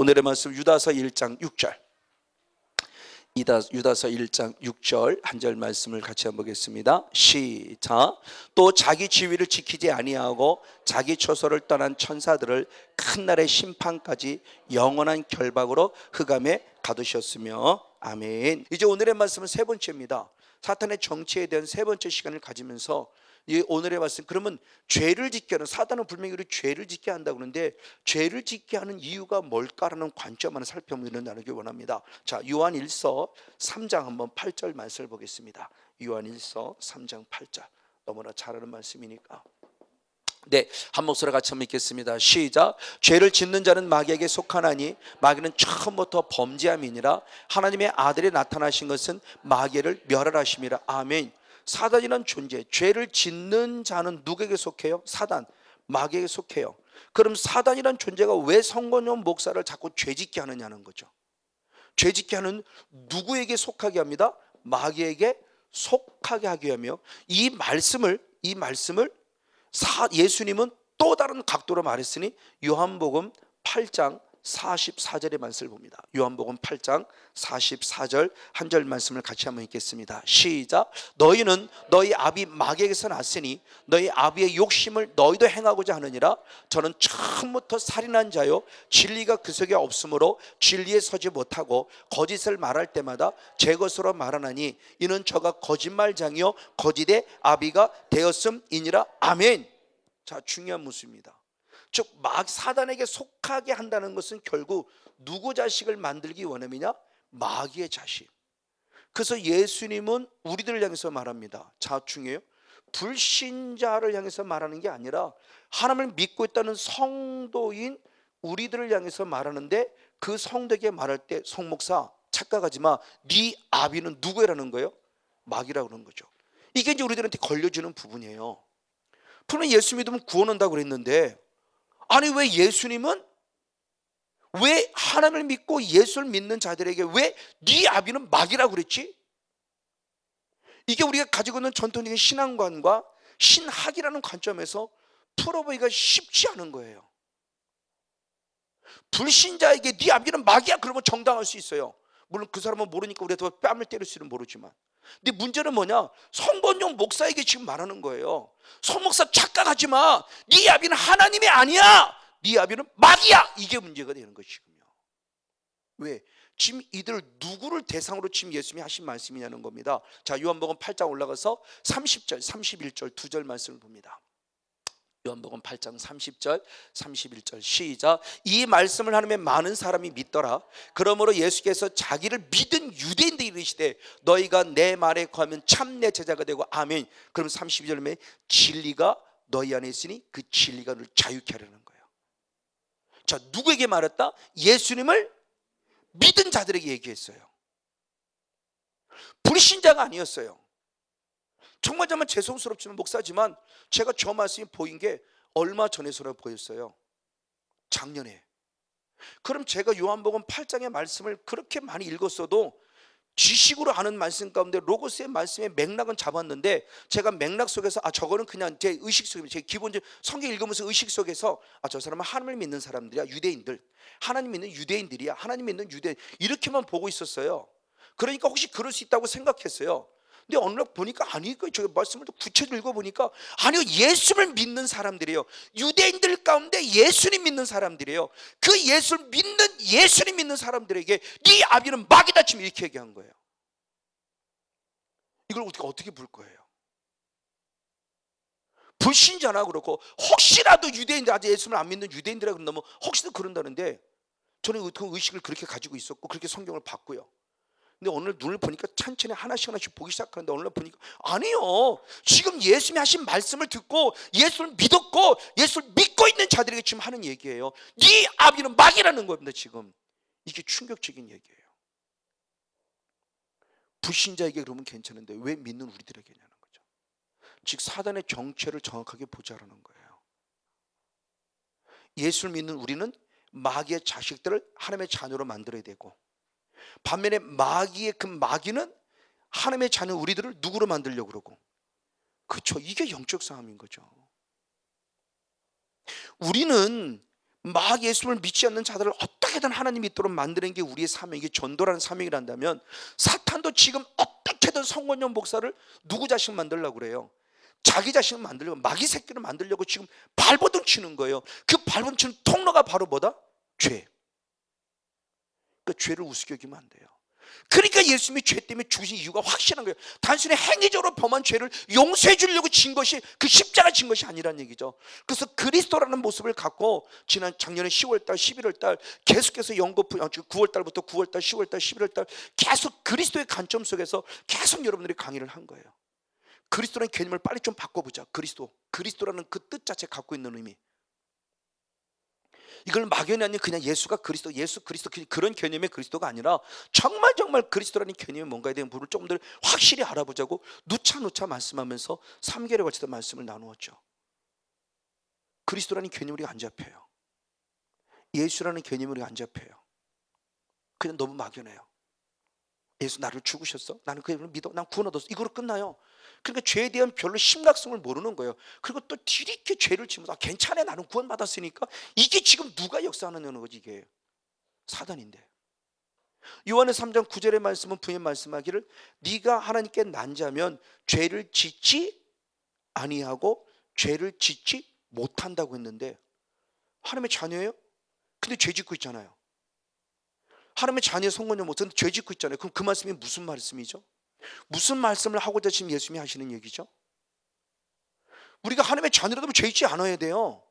오늘의 말씀 유다서 1장 6절. 유다서 1장 6절 한 절 말씀을 같이 한번 보겠습니다. 시작. 또 자기 지위를 지키지 아니하고 자기 처소를 떠난 천사들을 큰 날의 심판까지 영원한 결박으로 흑암에 가두셨으며. 아멘. 이제 오늘의 말씀은 세 번째입니다. 사탄의 정치에 대한 세 번째 시간을 가지면서 이 오늘의 말씀, 그러면 죄를 짓게 하는, 사단은 분명히 우리 죄를 짓게 한다고 하는데 죄를 짓게 하는 이유가 뭘까라는 관점 하나 살펴보는 나누기 원합니다. 자, 요한일서 3장 한번 8절 말씀을 보겠습니다. 요한일서 3장 8절, 너무나 잘 아는 말씀이니까 네, 한 목소리 같이 한번 읽겠습니다. 시작. 죄를 짓는 자는 마귀에게 속하나니 마귀는 처음부터 범죄함이니라. 하나님의 아들이 나타나신 것은 마귀를 멸하심이라. 아멘. 사단이란 존재, 죄를 짓는 자는 누구에게 속해요? 사단, 마귀에게 속해요. 그럼 사단이란 존재가 왜 성건용 목사를 자꾸 죄짓게 하느냐는 거죠. 죄짓게 하는, 누구에게 속하게 합니다? 마귀에게 속하게 하게 하며, 이 말씀을 예수님은 또 다른 각도로 말했으니 요한복음 8장 44절의 말씀을 봅니다. 요한복음 8장 44절 한 절 말씀을 같이 한번 읽겠습니다. 시작. 너희는 너희 아비 마귀에게서 났으니 너희 아비의 욕심을 너희도 행하고자 하느니라. 저는 처음부터 살인한 자요 진리가 그 속에 없으므로 진리에 서지 못하고 거짓을 말할 때마다 제 것으로 말하나니 이는 저가 거짓말장이요 거짓의 아비가 되었음이니라. 아멘. 자, 중요한 문수입니다. 즉 사단에게 속하게 한다는 것은 결국 누구 자식을 만들기 원함이냐? 마귀의 자식. 그래서 예수님은 우리들을 향해서 말합니다. 자, 중요해요. 불신자를 향해서 말하는 게 아니라 하나님을 믿고 있다는 성도인 우리들을 향해서 말하는데, 그 성도에게 말할 때 성목사 착각하지 마, 네 아비는 누구라는 거예요? 마귀라고 그러는 거죠. 이게 이제 우리들한테 걸려지는 부분이에요. 분명 예수 믿으면 구원 온다고 그랬는데, 아니 왜 예수님은, 왜 하나님을 믿고 예수를 믿는 자들에게 왜 네 아비는 마귀라고 그랬지? 이게 우리가 가지고 있는 전통적인 신앙관과 신학이라는 관점에서 풀어보기가 쉽지 않은 거예요. 불신자에게 네 아비는 마귀야 그러면 정당할 수 있어요. 물론 그 사람은 모르니까 우리가 더 뺨을 때릴 수는 모르지만, 근데 문제는 뭐냐? 성건용 목사에게 지금 말하는 거예요. 성목사 착각하지 마, 네 아비는 하나님이 아니야, 네 아비는 마귀야. 이게 문제가 되는 것이군요. 왜? 지금 이들 누구를 대상으로 지금 예수님이 하신 말씀이냐는 겁니다. 자, 요한복음 8장 올라가서 30절 31절 두 절 말씀을 봅니다. 요한복음 8장 30절 31절 시작. 이 말씀을 하나님의 많은 사람이 믿더라. 그러므로 예수께서 자기를 믿은 유대인들이 이르시되 너희가 내 말에 거하면 참 내 제자가 되고. 아멘. 그럼 32절에 진리가 너희 안에 있으니 그 진리가 너를 자유케 하려는 거예요. 자, 누구에게 말했다? 예수님을 믿은 자들에게 얘기했어요. 불신자가 아니었어요. 정말 죄송스럽지만 목사지만 제가 저 말씀이 보인 게 얼마 전에서나 보였어요. 작년에. 그럼 제가 요한복음 8장의 말씀을 그렇게 많이 읽었어도 지식으로 아는 말씀 가운데 로고스의 말씀의 맥락은 잡았는데, 제가 맥락 속에서 저거는 그냥 제 의식 속에, 제 기본적 성경 읽으면서 의식 속에서 저 사람은 하나님을 믿는 사람들이야, 유대인들, 하나님 믿는 유대인들이야, 하나님 믿는 유대인, 이렇게만 보고 있었어요. 그러니까 혹시 그럴 수 있다고 생각했어요. 근데 어느 날 보니까 아니고, 저 말씀을 구체적으로 읽어보니까 아니요, 예수를 믿는 사람들이에요. 유대인들 가운데 예수님 믿는 사람들이에요. 그 예수님 믿는 사람들에게 네 아비는 마귀다 지금 이렇게 얘기한 거예요. 이걸 어떻게 볼 거예요? 불신자나 그렇고 혹시라도 유대인들, 아직 예수를 안 믿는 유대인들이라고 그런다면 혹시도 그런다는데, 저는 그 의식을 그렇게 가지고 있었고 그렇게 성경을 봤고요. 근데 오늘 눈을 보니까 천천히 하나씩 보기 시작하는데, 오늘 보니까 아니요, 지금 예수님이 하신 말씀을 듣고 예수를 믿었고 예수를 믿고 있는 자들에게 지금 하는 얘기예요. 네 아비는 마귀라는 겁니다. 지금 이게 충격적인 얘기예요. 불신자에게 그러면 괜찮은데 왜 믿는 우리들에게냐는 거죠. 즉 사단의 정체를 정확하게 보자라는 거예요. 예수를 믿는 우리는 마귀의 자식들을 하나님의 자녀로 만들어야 되고, 반면에 마귀는 하나님의 자녀 우리들을 누구로 만들려고 그러고. 그렇죠. 이게 영적 싸움인 거죠. 우리는 막 예수를 믿지 않는 자들을 어떻게든 하나님 믿도록 만드는 게 우리의 사명, 이게 전도라는 사명이란다면, 사탄도 지금 어떻게든 성원용 목사를 누구 자식 만들려고 그래요. 자기 자식을 만들려고, 마귀 새끼를 만들려고 지금 발버둥 치는 거예요. 그 발버둥 치는 통로가 바로 뭐다? 죄. 그 죄를 우습게 여기면 안 돼요. 그러니까 예수님이 죄 때문에 죽으신 이유가 확실한 거예요. 단순히 행위적으로 범한 죄를 용서해 주려고 진 것이, 그 십자가 진 것이 아니란 얘기죠. 그래서 그리스도라는 모습을 갖고 작년에 10월달 11월달 계속해서 연거푸 9월달부터 9월달 10월달 11월달 계속 그리스도의 관점 속에서 계속 여러분들이 강의를 한 거예요. 그리스도라는 개념을 빨리 좀 바꿔보자. 그리스도라는 그 뜻 자체 갖고 있는 의미, 이걸 막연히 아닌 그냥 예수가 그리스도, 예수 그리스도 그런 개념의 그리스도가 아니라 정말 그리스도라는 개념이 뭔가에 대한 부분을 조금 더 확실히 알아보자고 누차 말씀하면서 3개월에 걸쳐서 말씀을 나누었죠. 그리스도라는 개념이 우리가 안 잡혀요. 예수라는 개념이 우리가 안 잡혀요. 그냥 너무 막연해요. 예수 나를 죽으셨어? 나는 그 이름을 믿어? 난 구원 얻었어. 이거로 끝나요. 그러니까 죄에 대한 별로 심각성을 모르는 거예요. 그리고 또 뒤늦게 죄를 지면서 괜찮아, 나는 구원 받았으니까. 이게 지금 누가 역사하는 거지? 이게 사단인데. 요한의 3장 9절의 말씀은 분명히 말씀하기를 네가 하나님께 난 자면 죄를 짓지 아니하고 죄를 짓지 못한다고 했는데, 하나님의 자녀예요? 근데 죄 짓고 있잖아요. 하나님의 자녀의 성공을 못하는 죄 짓고 있잖아요. 그럼 그 말씀이 무슨 말씀이죠? 무슨 말씀을 하고자 지금 예수님이 하시는 얘기죠? 우리가 하나님의 자녀라도 죄 짓지 않아야 돼요.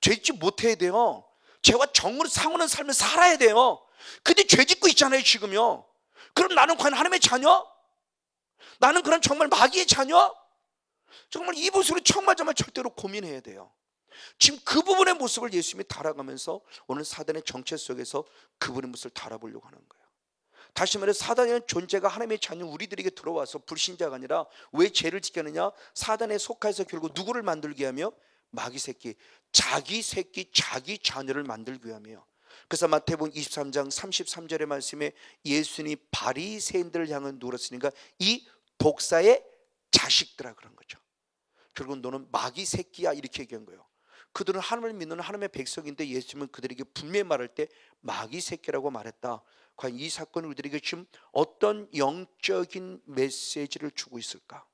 죄 짓지 못해야 돼요. 죄와 정으로 상하는 삶을 살아야 돼요. 근데 죄 짓고 있잖아요 지금요. 그럼 나는 과연 하나님의 자녀? 나는 그런 정말 마귀의 자녀? 정말 이 모습을 정말 절대로 고민해야 돼요. 지금 그 부분의 모습을 예수님이 달아가면서 오늘 사단의 정체 속에서 그분의 모습을 달아보려고 하는 거예요. 다시 말해 사단의 존재가 하나님의 자녀 우리들에게 들어와서 불신자가 아니라 왜 죄를 짓게 하느냐? 사단에 속해서 결국 누구를 만들게 하며? 마귀 새끼, 자기 자녀를 만들게 하며. 그래서 마태복음 23장 33절의 말씀에 예수님이 바리새인들을 향해 누렸으니까 이 독사의 자식들아 그런 거죠. 결국 너는 마귀 새끼야 이렇게 얘기한 거예요. 그들은 하나님을 믿는 하나님의 백성인데 예수님은 그들에게 분명히 말할 때 마귀 새끼라고 말했다. 과연 이 사건은 우리들에게 지금 어떤 영적인 메시지를 주고 있을까?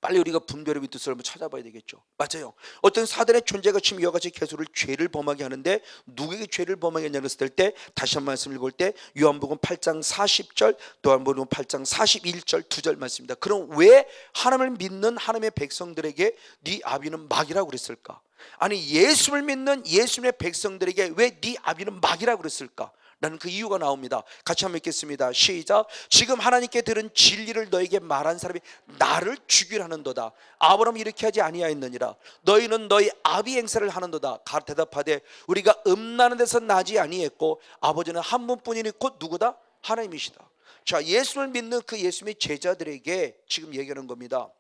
빨리 우리가 분별의 뜻을 한번 찾아봐야 되겠죠. 맞아요. 어떤 사단의 존재가 지금 이와 같이 계속 죄를 범하게 하는데 누구에게 죄를 범하게 하냐고 했을 때 다시 한 번 말씀 읽을 때 요한복음 8장 40절 또 요한복음 8장 41절 2절 말씀입니다. 그럼 왜 하나님을 믿는 하나님의 백성들에게 네 아비는 마귀라고 그랬을까? 아니 예수를 믿는 예수님의 백성들에게 왜 네 아비는 마귀라고 그랬을까? 라는 그 이유가 나옵니다. 같이 한번 읽겠습니다. 시작. 지금 하나님께 들은 진리를 너에게 말한 사람이 나를 죽이려 하는도다. 아브라함이 이렇게 하지 아니하였느니라. 너희는 너희 아비 행세를 하는도다. 대답하되 우리가 음란한 데서 나지 아니했고 아버지는 한 분뿐이니 곧 누구다? 하나님이시다. 자, 예수를 믿는 그 예수님의 제자들에게 지금 얘기하는 겁니다.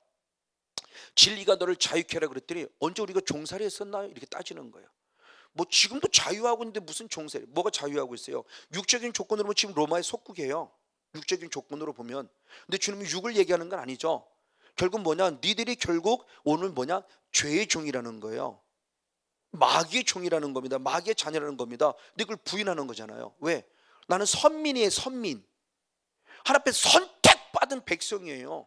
진리가 너를 자유케 하라 그랬더니 언제 우리가 종살이 했었나요? 이렇게 따지는 거예요. 뭐 지금도 자유하고 있는데 무슨 종살이? 뭐가 자유하고 있어요? 육적인 조건으로 보면 지금 로마의 속국이에요. 육적인 조건으로 보면. 근데 주님이 육을 얘기하는 건 아니죠. 결국 뭐냐? 니들이 결국 오늘 뭐냐? 죄의 종이라는 거예요. 마귀의 종이라는 겁니다. 마귀의 자녀라는 겁니다. 근데 그걸 부인하는 거잖아요. 왜? 나는 선민이에요. 선민. 하나님 앞에 선택받은 백성이에요.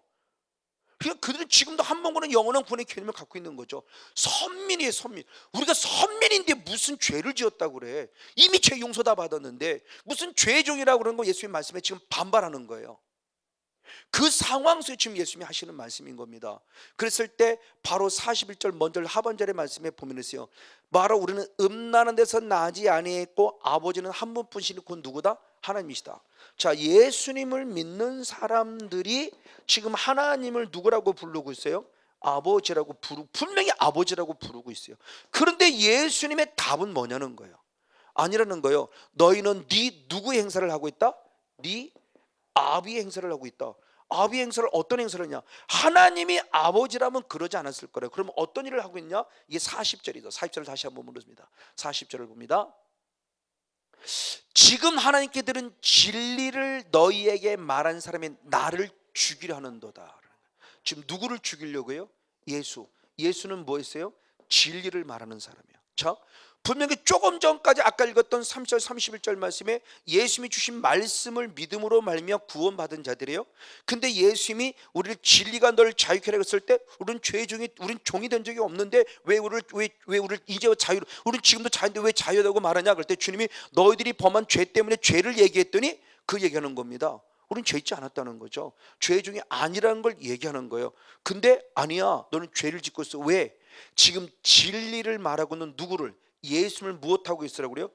그러니까 그들은 지금도 한 번거는 영원한 구원의 개념을 갖고 있는 거죠. 선민이에요. 선민. 우리가 선민인데 무슨 죄를 지었다고 그래? 이미 죄 용서 다 받았는데 무슨 죄의 종이라고 그러는 거 예수님 말씀에 지금 반발하는 거예요. 그 상황 속에 지금 예수님이 하시는 말씀인 겁니다. 그랬을 때 바로 41절 먼저 하반절의 말씀에 보면 있어요. 바로 우리는 음란한 데서 나지 아니했고 아버지는 한 분뿐이시니 곧 누구다? 하나님이시다. 자, 예수님을 믿는 사람들이 지금 하나님을 누구라고 부르고 있어요? 아버지라고 분명히 아버지라고 부르고 있어요. 그런데 예수님의 답은 뭐냐는 거예요. 아니라는 거예요. 너희는 네 누구의 행사를 하고 있다? 네 아비의 행사를 하고 있다. 아비의 행사를 어떤 행사를 하냐? 하나님이 아버지라면 그러지 않았을 거래요. 그러면 어떤 일을 하고 있냐? 이게 40절이죠. 40절을 다시 한번 보겠습니다. 40절을 봅니다. 지금 하나님께 들은 진리를 너희에게 말한 사람이 나를 죽이려 하는도다. 지금 누구를 죽이려고요? 예수. 예수는 뭐 했어요? 진리를 말하는 사람이에요. 자, 분명히 조금 전까지 아까 읽었던 3절 31절 말씀에 예수님이 주신 말씀을 믿음으로 말미암아 구원받은 자들이에요. 근데 예수님이 우리를 진리가 너를 자유케 하라 했을 때 우리는 우린 종이 된 적이 없는데 왜 우리를 이제 자유로, 우리는 지금도 자유인데 왜 자유라고 말하냐. 그럴 때 주님이 너희들이 범한 죄 때문에 죄를 얘기했더니 그 얘기하는 겁니다. 우린 죄 있지 않았다는 거죠. 죄 중에 아니라는 걸 얘기하는 거예요. 근데 아니야, 너는 죄를 짓고 있어. 왜? 지금 진리를 말하고는 누구를, 예수님을 무엇하고 있으라고 그래요?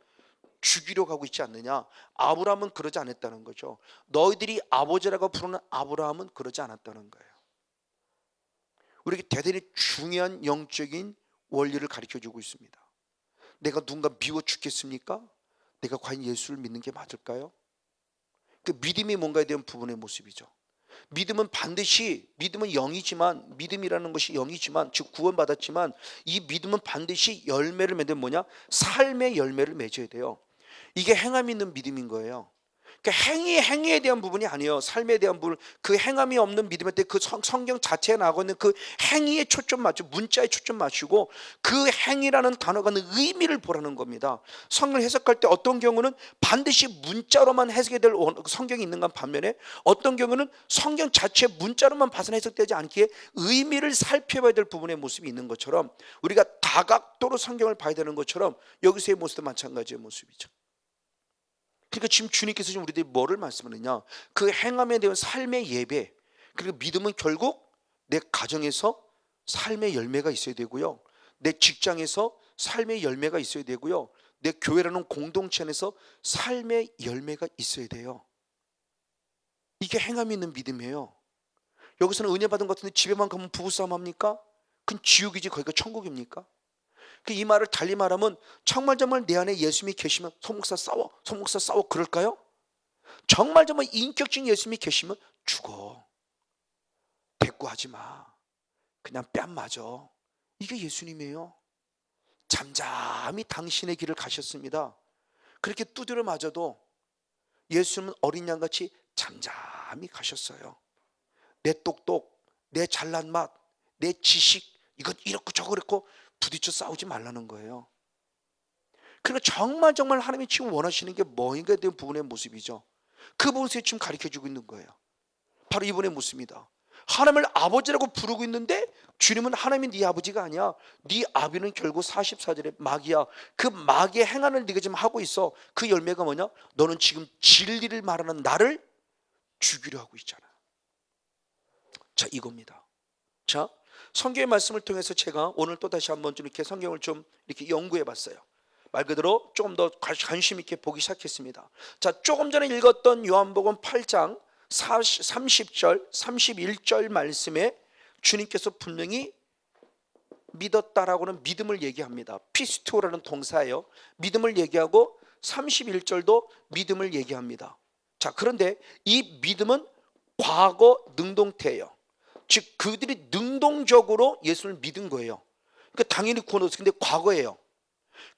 죽이려고 하고 있지 않느냐. 아브라함은 그러지 않았다는 거죠. 너희들이 아버지라고 부르는 아브라함은 그러지 않았다는 거예요. 우리에게 대단히 중요한 영적인 원리를 가르쳐주고 있습니다. 내가 누군가 미워 죽겠습니까? 내가 과연 예수를 믿는 게 맞을까요? 그 믿음이 뭔가에 대한 부분의 모습이죠. 믿음은 반드시, 믿음은 영이지만, 믿음이라는 것이 영이지만, 즉 구원받았지만 이 믿음은 반드시 열매를 맺는 뭐냐? 삶의 열매를 맺어야 돼요. 이게 행함이 있는 믿음인 거예요. 그러니까 행위에 대한 부분이 아니에요. 삶에 대한 부분, 그 행함이 없는 믿음일 때 그 성경 자체에 나오고 있는 그 행위에 초점 맞추고 문자에 초점 맞추고 그 행위라는 단어가 는 의미를 보라는 겁니다. 성경을 해석할 때 어떤 경우는 반드시 문자로만 해석이 될 성경이 있는가 반면에 어떤 경우는 성경 자체 문자로만 봐서는 해석되지 않기에 의미를 살펴봐야 될 부분의 모습이 있는 것처럼 우리가 다각도로 성경을 봐야 되는 것처럼 여기서의 모습도 마찬가지의 모습이죠. 그러니까 지금 주님께서 지금 우리들이 뭐를 말씀하느냐, 그 행함에 대한 삶의 예배, 그리고 믿음은 결국 내 가정에서 삶의 열매가 있어야 되고요, 내 직장에서 삶의 열매가 있어야 되고요, 내 교회라는 공동체 안에서 삶의 열매가 있어야 돼요. 이게 행함이 있는 믿음이에요. 여기서는 은혜 받은 것 같은데 집에만 가면 부부싸움 합니까? 그건 지옥이지 거기가 천국입니까? 이 말을 달리 말하면 정말 내 안에 예수님이 계시면 손목사 싸워 그럴까요? 정말 인격적인 예수님이 계시면 죽어, 대꾸하지 마, 그냥 뺨 맞아. 이게 예수님이에요. 잠잠히 당신의 길을 가셨습니다. 그렇게 두드려 맞아도 예수님은 어린 양같이 잠잠히 가셨어요. 내 똑똑, 내 잘난 맛, 내 지식, 이것 이렇고 저거 그렇고 부딪혀 싸우지 말라는 거예요. 그러니까 정말 하나님이 지금 원하시는 게 뭐인가에 대한 부분의 모습이죠. 그 부분을 지금 가르쳐주고 있는 거예요. 바로 이분의 모습입니다. 하나님을 아버지라고 부르고 있는데 주님은 하나님이 네 아버지가 아니야. 네 아비는 결국 44절에 마귀야. 그 마귀의 행한을 네가 지금 하고 있어. 그 열매가 뭐냐? 너는 지금 진리를 말하는 나를 죽이려 하고 있잖아. 자, 이겁니다. 자, 성경의 말씀을 통해서 제가 오늘 또 다시 한번 좀 이렇게 성경을 좀 이렇게 연구해 봤어요. 말 그대로 조금 더 관심 있게 보기 시작했습니다. 자, 조금 전에 읽었던 요한복음 8장 30절 31절 말씀에 주님께서 분명히 믿었다라고는 믿음을 얘기합니다. 피스토라는 동사예요. 믿음을 얘기하고 31절도 믿음을 얘기합니다. 자, 그런데 이 믿음은 과거 능동태예요. 즉 그들이 능동적으로 예수를 믿은 거예요. 그러니까 당연히 구원 얻었어요. 근데 과거예요.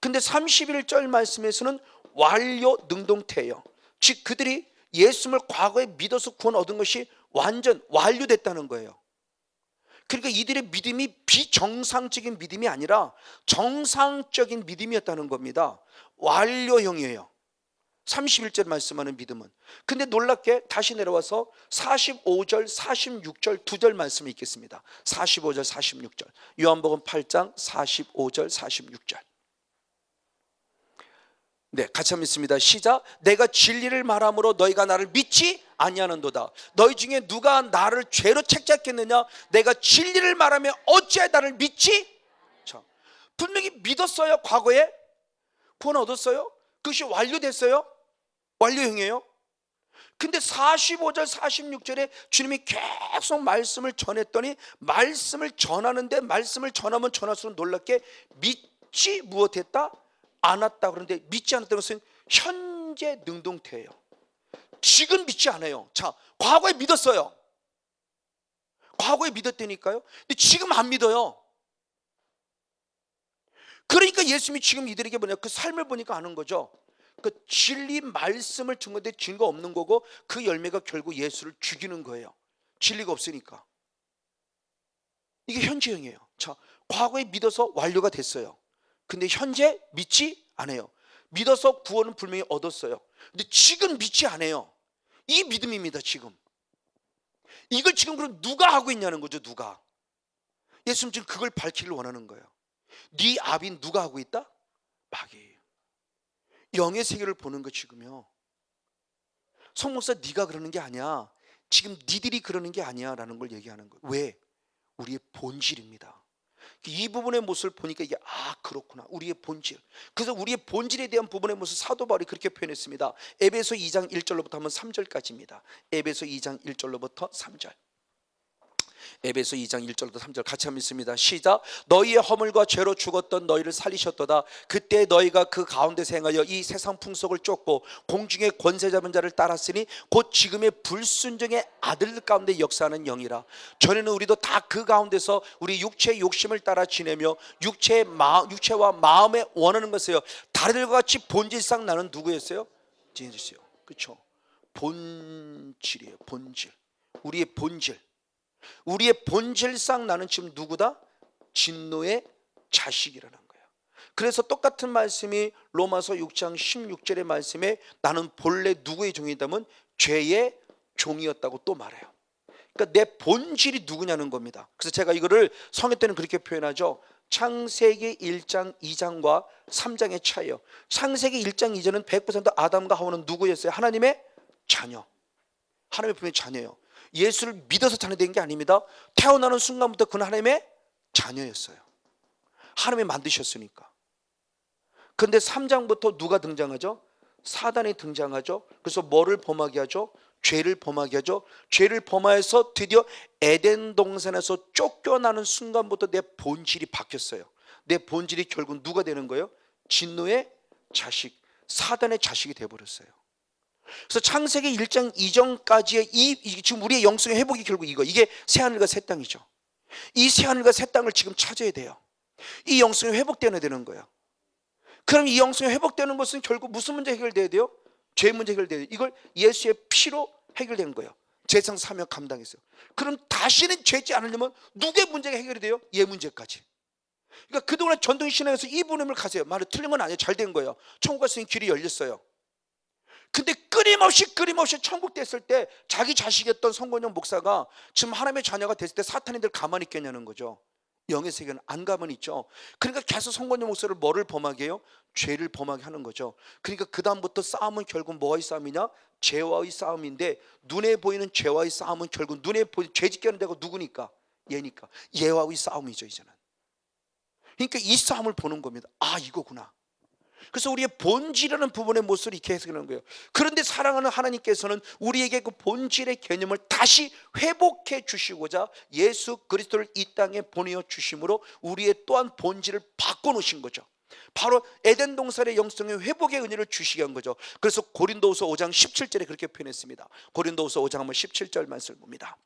근데 31절 말씀에서는 완료 능동태예요. 즉 그들이 예수를 과거에 믿어서 구원 얻은 것이 완전 완료됐다는 거예요. 그러니까 이들의 믿음이 비정상적인 믿음이 아니라 정상적인 믿음이었다는 겁니다. 완료형이에요. 31절 말씀하는 믿음은. 근데 놀랍게 다시 내려와서 45절 46절 두 절 말씀이 있겠습니다. 45절 46절 요한복음 8장 45절 46절. 네, 같이 한번 읽습니다. 시작. 내가 진리를 말함으로 너희가 나를 믿지 아니하는도다. 너희 중에 누가 나를 죄로 책잡겠느냐? 내가 진리를 말하며 어찌하여 나를 믿지? 자, 분명히 믿었어요. 과거에 구원 얻었어요. 그것이 완료됐어요. 완료형이에요. 근데 45절 46절에 주님이 계속 말씀을 전했더니 말씀을 전하는데 말씀을 전하면 전할수록 놀랍게 믿지 무엇했다? 않았다. 그런데 믿지 않았다는 것은 현재 능동태예요. 지금 믿지 않아요. 자, 과거에 믿었어요. 과거에 믿었다니까요. 근데 지금 안 믿어요. 그러니까 예수님이 지금 이들에게 뭐냐, 그 삶을 보니까 아는 거죠. 그 진리 말씀을 준 건데 증거 없는 거고 그 열매가 결국 예수를 죽이는 거예요. 진리가 없으니까. 이게 현재형이에요. 자, 과거에 믿어서 완료가 됐어요. 근데 현재 믿지 않아요. 믿어서 구원은 분명히 얻었어요. 근데 지금 믿지 않아요. 이 믿음입니다. 지금 이걸 지금 그럼 누가 하고 있냐는 거죠. 누가? 예수님 지금 그걸 밝히기를 원하는 거예요. 네 압인 누가 하고 있다? 마귀예요. 영의 세계를 보는 거 지금요. 송 목사 네가 그러는 게 아니야. 지금 니들이 그러는 게 아니야 라는 걸 얘기하는 거예요. 왜? 우리의 본질입니다. 이 부분의 모습을 보니까 이게 그렇구나. 우리의 본질. 그래서 우리의 본질에 대한 부분의 모습 사도 바울이 그렇게 표현했습니다. 에베소 2장 1절로부터 하면 3절까지입니다. 에베소 2장 1절로부터 3절. 에베소 2장 1절부터 3절 같이 한번 읽습니다. 시작. 너희의 허물과 죄로 죽었던 너희를 살리셨도다. 그때 너희가 그 가운데서 행하여 이 세상 풍속을 쫓고 공중의 권세 잡은 자를 따랐으니 곧 지금의 불순종의 아들 가운데 역사하는 영이라. 전에는 우리도 다 그 가운데서 우리 육체의 욕심을 따라 지내며 육체와 마음에 원하는 것이에요. 다리들과 같이 본질상 나는 누구였어요? 지혜주세요. 그렇죠? 본질이에요. 본질. 우리의 본질. 우리의 본질상 나는 지금 누구다? 진노의 자식이라는 거예요. 그래서 똑같은 말씀이 로마서 6장 16절의 말씀에 나는 본래 누구의 종이다면 죄의 종이었다고 또 말해요. 그러니까 내 본질이 누구냐는 겁니다. 그래서 제가 이거를 성경 때는 그렇게 표현하죠. 창세기 1장 2장과 3장의 차이요. 창세기 1장 2장은 100% 아담과 하와는 누구였어요? 하나님의 자녀. 하나님의 분명히 자녀예요. 예수를 믿어서 자녀된 게 아닙니다. 태어나는 순간부터 그는 하나님의 자녀였어요. 하나님이 만드셨으니까. 그런데 3장부터 누가 등장하죠? 사단이 등장하죠. 그래서 뭐를 범하게 하죠? 죄를 범하게 하죠. 죄를 범하여서 드디어 에덴 동산에서 쫓겨나는 순간부터 내 본질이 바뀌었어요. 내 본질이 결국 누가 되는 거예요? 진노의 자식, 사단의 자식이 되어버렸어요. 그래서 창세기 1장 2장까지의 지금 우리의 영성의 회복이 결국 이게 새하늘과 새 땅이죠. 이 새하늘과 새 땅을 지금 찾아야 돼요. 이 영성이 회복되어야 되는 거예요. 그럼 이 영성이 회복되는 것은 결국 무슨 문제 해결돼야 돼요? 죄 문제 해결돼야 돼요. 이걸 예수의 피로 해결되는 거예요. 제상 사명 감당했어요. 그럼 다시는 죄지 않으려면 누구의 문제가 해결이 돼요? 얘 문제까지. 그러니까 그동안 전통 신앙에서 이 부분을 가세요. 말이 틀린 건 아니에요. 잘 된 거예요. 천국 갈 수 있는 길이 열렸어요. 근데 끊임없이 천국 됐을 때 자기 자식이었던 성권영 목사가 지금 하나님의 자녀가 됐을 때 사탄이들 가만히 있겠냐는 거죠. 영의 세계는 안 가만히 있죠. 그러니까 계속 성권영 목사를 뭐를 범하게 해요? 죄를 범하게 하는 거죠. 그러니까 그 다음부터 싸움은 결국 뭐와의 싸움이냐? 죄와의 싸움인데 눈에 보이는 죄와의 싸움은 결국 눈에 보이는 죄 짓게 하는 데가 누구니까? 얘니까. 얘와의 싸움이죠 이제는. 그러니까 이 싸움을 보는 겁니다. 이거구나. 그래서 우리의 본질이라는 부분의 모습을 이렇게 해석하는 거예요. 그런데 사랑하는 하나님께서는 우리에게 그 본질의 개념을 다시 회복해 주시고자 예수 그리스도를 이 땅에 보내어 주심으로 우리의 또한 본질을 바꿔놓으신 거죠. 바로 에덴 동산의 영성의 회복의 은혜를 주시게 한 거죠. 그래서 고린도후서 5장 17절에 그렇게 표현했습니다. 고린도후서 5장 한번 17절 말씀을 봅니다.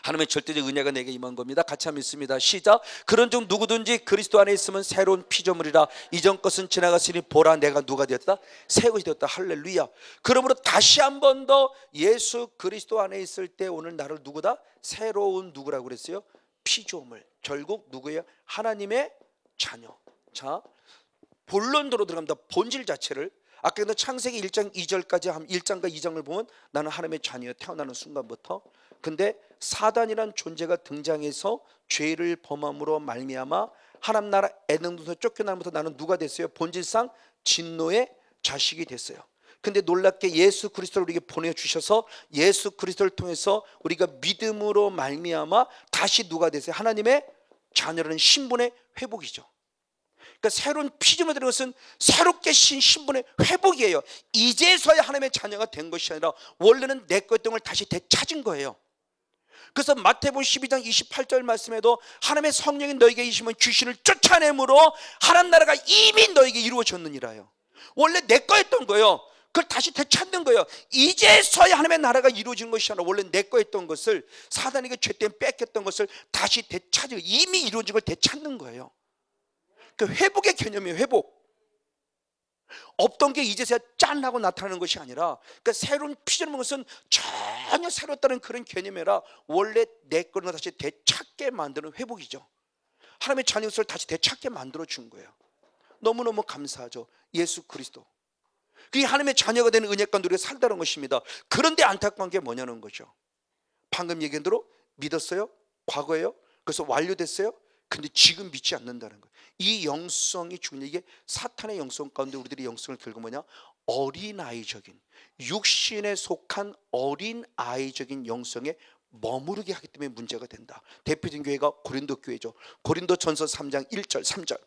하나님의 절대적 은혜가 내게 임한 겁니다. 같이 한번 읽습니다. 시작. 그런즉 누구든지 그리스도 안에 있으면 새로운 피조물이라. 이전 것은 지나갔으니 보라 내가 누가 되었다? 새 것이 되었다. 할렐루야. 그러므로 다시 한 번 더 예수 그리스도 안에 있을 때 오늘 나를 누구다? 새로운 누구라고 그랬어요? 피조물. 결국 누구예요? 하나님의 자녀. 자, 본론으로 들어갑니다. 본질 자체를 아까 창세기 1장 2절까지 1장과 2장을 보면 나는 하나님의 자녀 태어나는 순간부터. 근데 사단이란 존재가 등장해서 죄를 범함으로 말미암아 하나님 나라 에덴 동산에서 쫓겨나면서 나는 누가 됐어요? 본질상 진노의 자식이 됐어요. 근데 놀랍게 예수 그리스도를 우리에게 보내주셔서 예수 그리스도를 통해서 우리가 믿음으로 말미암아 다시 누가 됐어요? 하나님의 자녀라는 신분의 회복이죠. 그러니까 새로운 피조물이 되는 것은 새롭게 신 신분의 회복이에요. 이제서야 하나님의 자녀가 된 것이 아니라 원래는 내 거였던 걸 다시 되찾은 거예요. 그래서 마태복음 12장 28절 말씀에도 하나님의 성령이 너에게 계시면 귀신을 쫓아내므로 하나님 나라가 이미 너에게 이루어졌느니라요. 원래 내 거였던 거예요. 그걸 다시 되찾는 거예요. 이제서야 하나님의 나라가 이루어진 것이 아니라 원래 내 거였던 것을 사단에게 죄 때문에 뺏겼던 것을 다시 되찾고 이미 이루어진 걸 되찾는 거예요. 그 회복의 개념이에요. 회복. 없던 게 이제서야 짠 하고 나타나는 것이 아니라 그러니까 새로운 피조물인 것은 전혀 새롭다는 그런 개념이 아니라 원래 내 거를 다시 되찾게 만드는 회복이죠. 하나님의 자녀를 다시 되찾게 만들어 준 거예요. 너무너무 감사하죠. 예수 그리스도, 그게 하나님의 자녀가 되는 은혜 가운데 우리가 살다는 것입니다. 그런데 안타까운 게 뭐냐는 거죠. 방금 얘기한 대로 믿었어요? 과거예요? 그래서 완료됐어요? 근데 지금 믿지 않는다는 거예요. 이 영성이 중요해. 이게 사탄의 영성 가운데 우리들의 영성을 결국 뭐냐? 어린아이적인, 육신에 속한 어린아이적인 영성에 머무르게 하기 때문에 문제가 된다. 대표적인 교회가 고린도 교회죠. 고린도전서 3장 1절 3절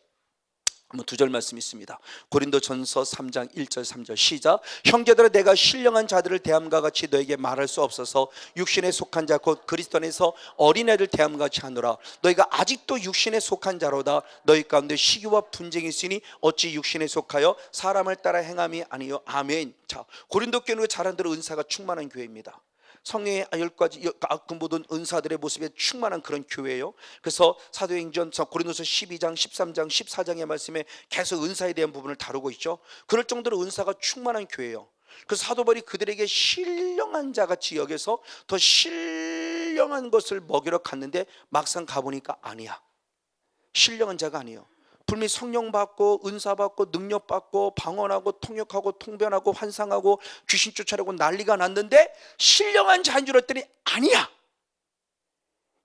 한번 두 절 말씀 있습니다. 고린도전서 3장 1절 3절 시작. 형제들아, 내가 신령한 자들을 대함과 같이 너에게 말할 수 없어서 육신에 속한 자 곧 그리스도 안에서 어린애를 대함과 같이 하노라. 너희가 아직도 육신에 속한 자로다. 너희 가운데 시기와 분쟁이 있으니 어찌 육신에 속하여 사람을 따라 행함이 아니요. 아멘. 자, 고린도 교회는 잘한 대로 은사가 충만한 교회입니다. 성령의 10가지 그 모든 은사들의 모습에 충만한 그런 교회예요. 그래서 사도행전 고린도서 12장 13장 14장의 말씀에 계속 은사에 대한 부분을 다루고 있죠. 그럴 정도로 은사가 충만한 교회예요. 그래서 사도 바울이 그들에게 신령한 자같이 여겨서 더 신령한 것을 먹이러 갔는데 막상 가보니까 아니야. 신령한 자가 아니에요. 분명히 성령 받고 은사 받고 능력 받고 방언하고 통역하고 통변하고 환상하고 귀신 쫓아내고 난리가 났는데 신령한 자인 줄 알았더니 아니야.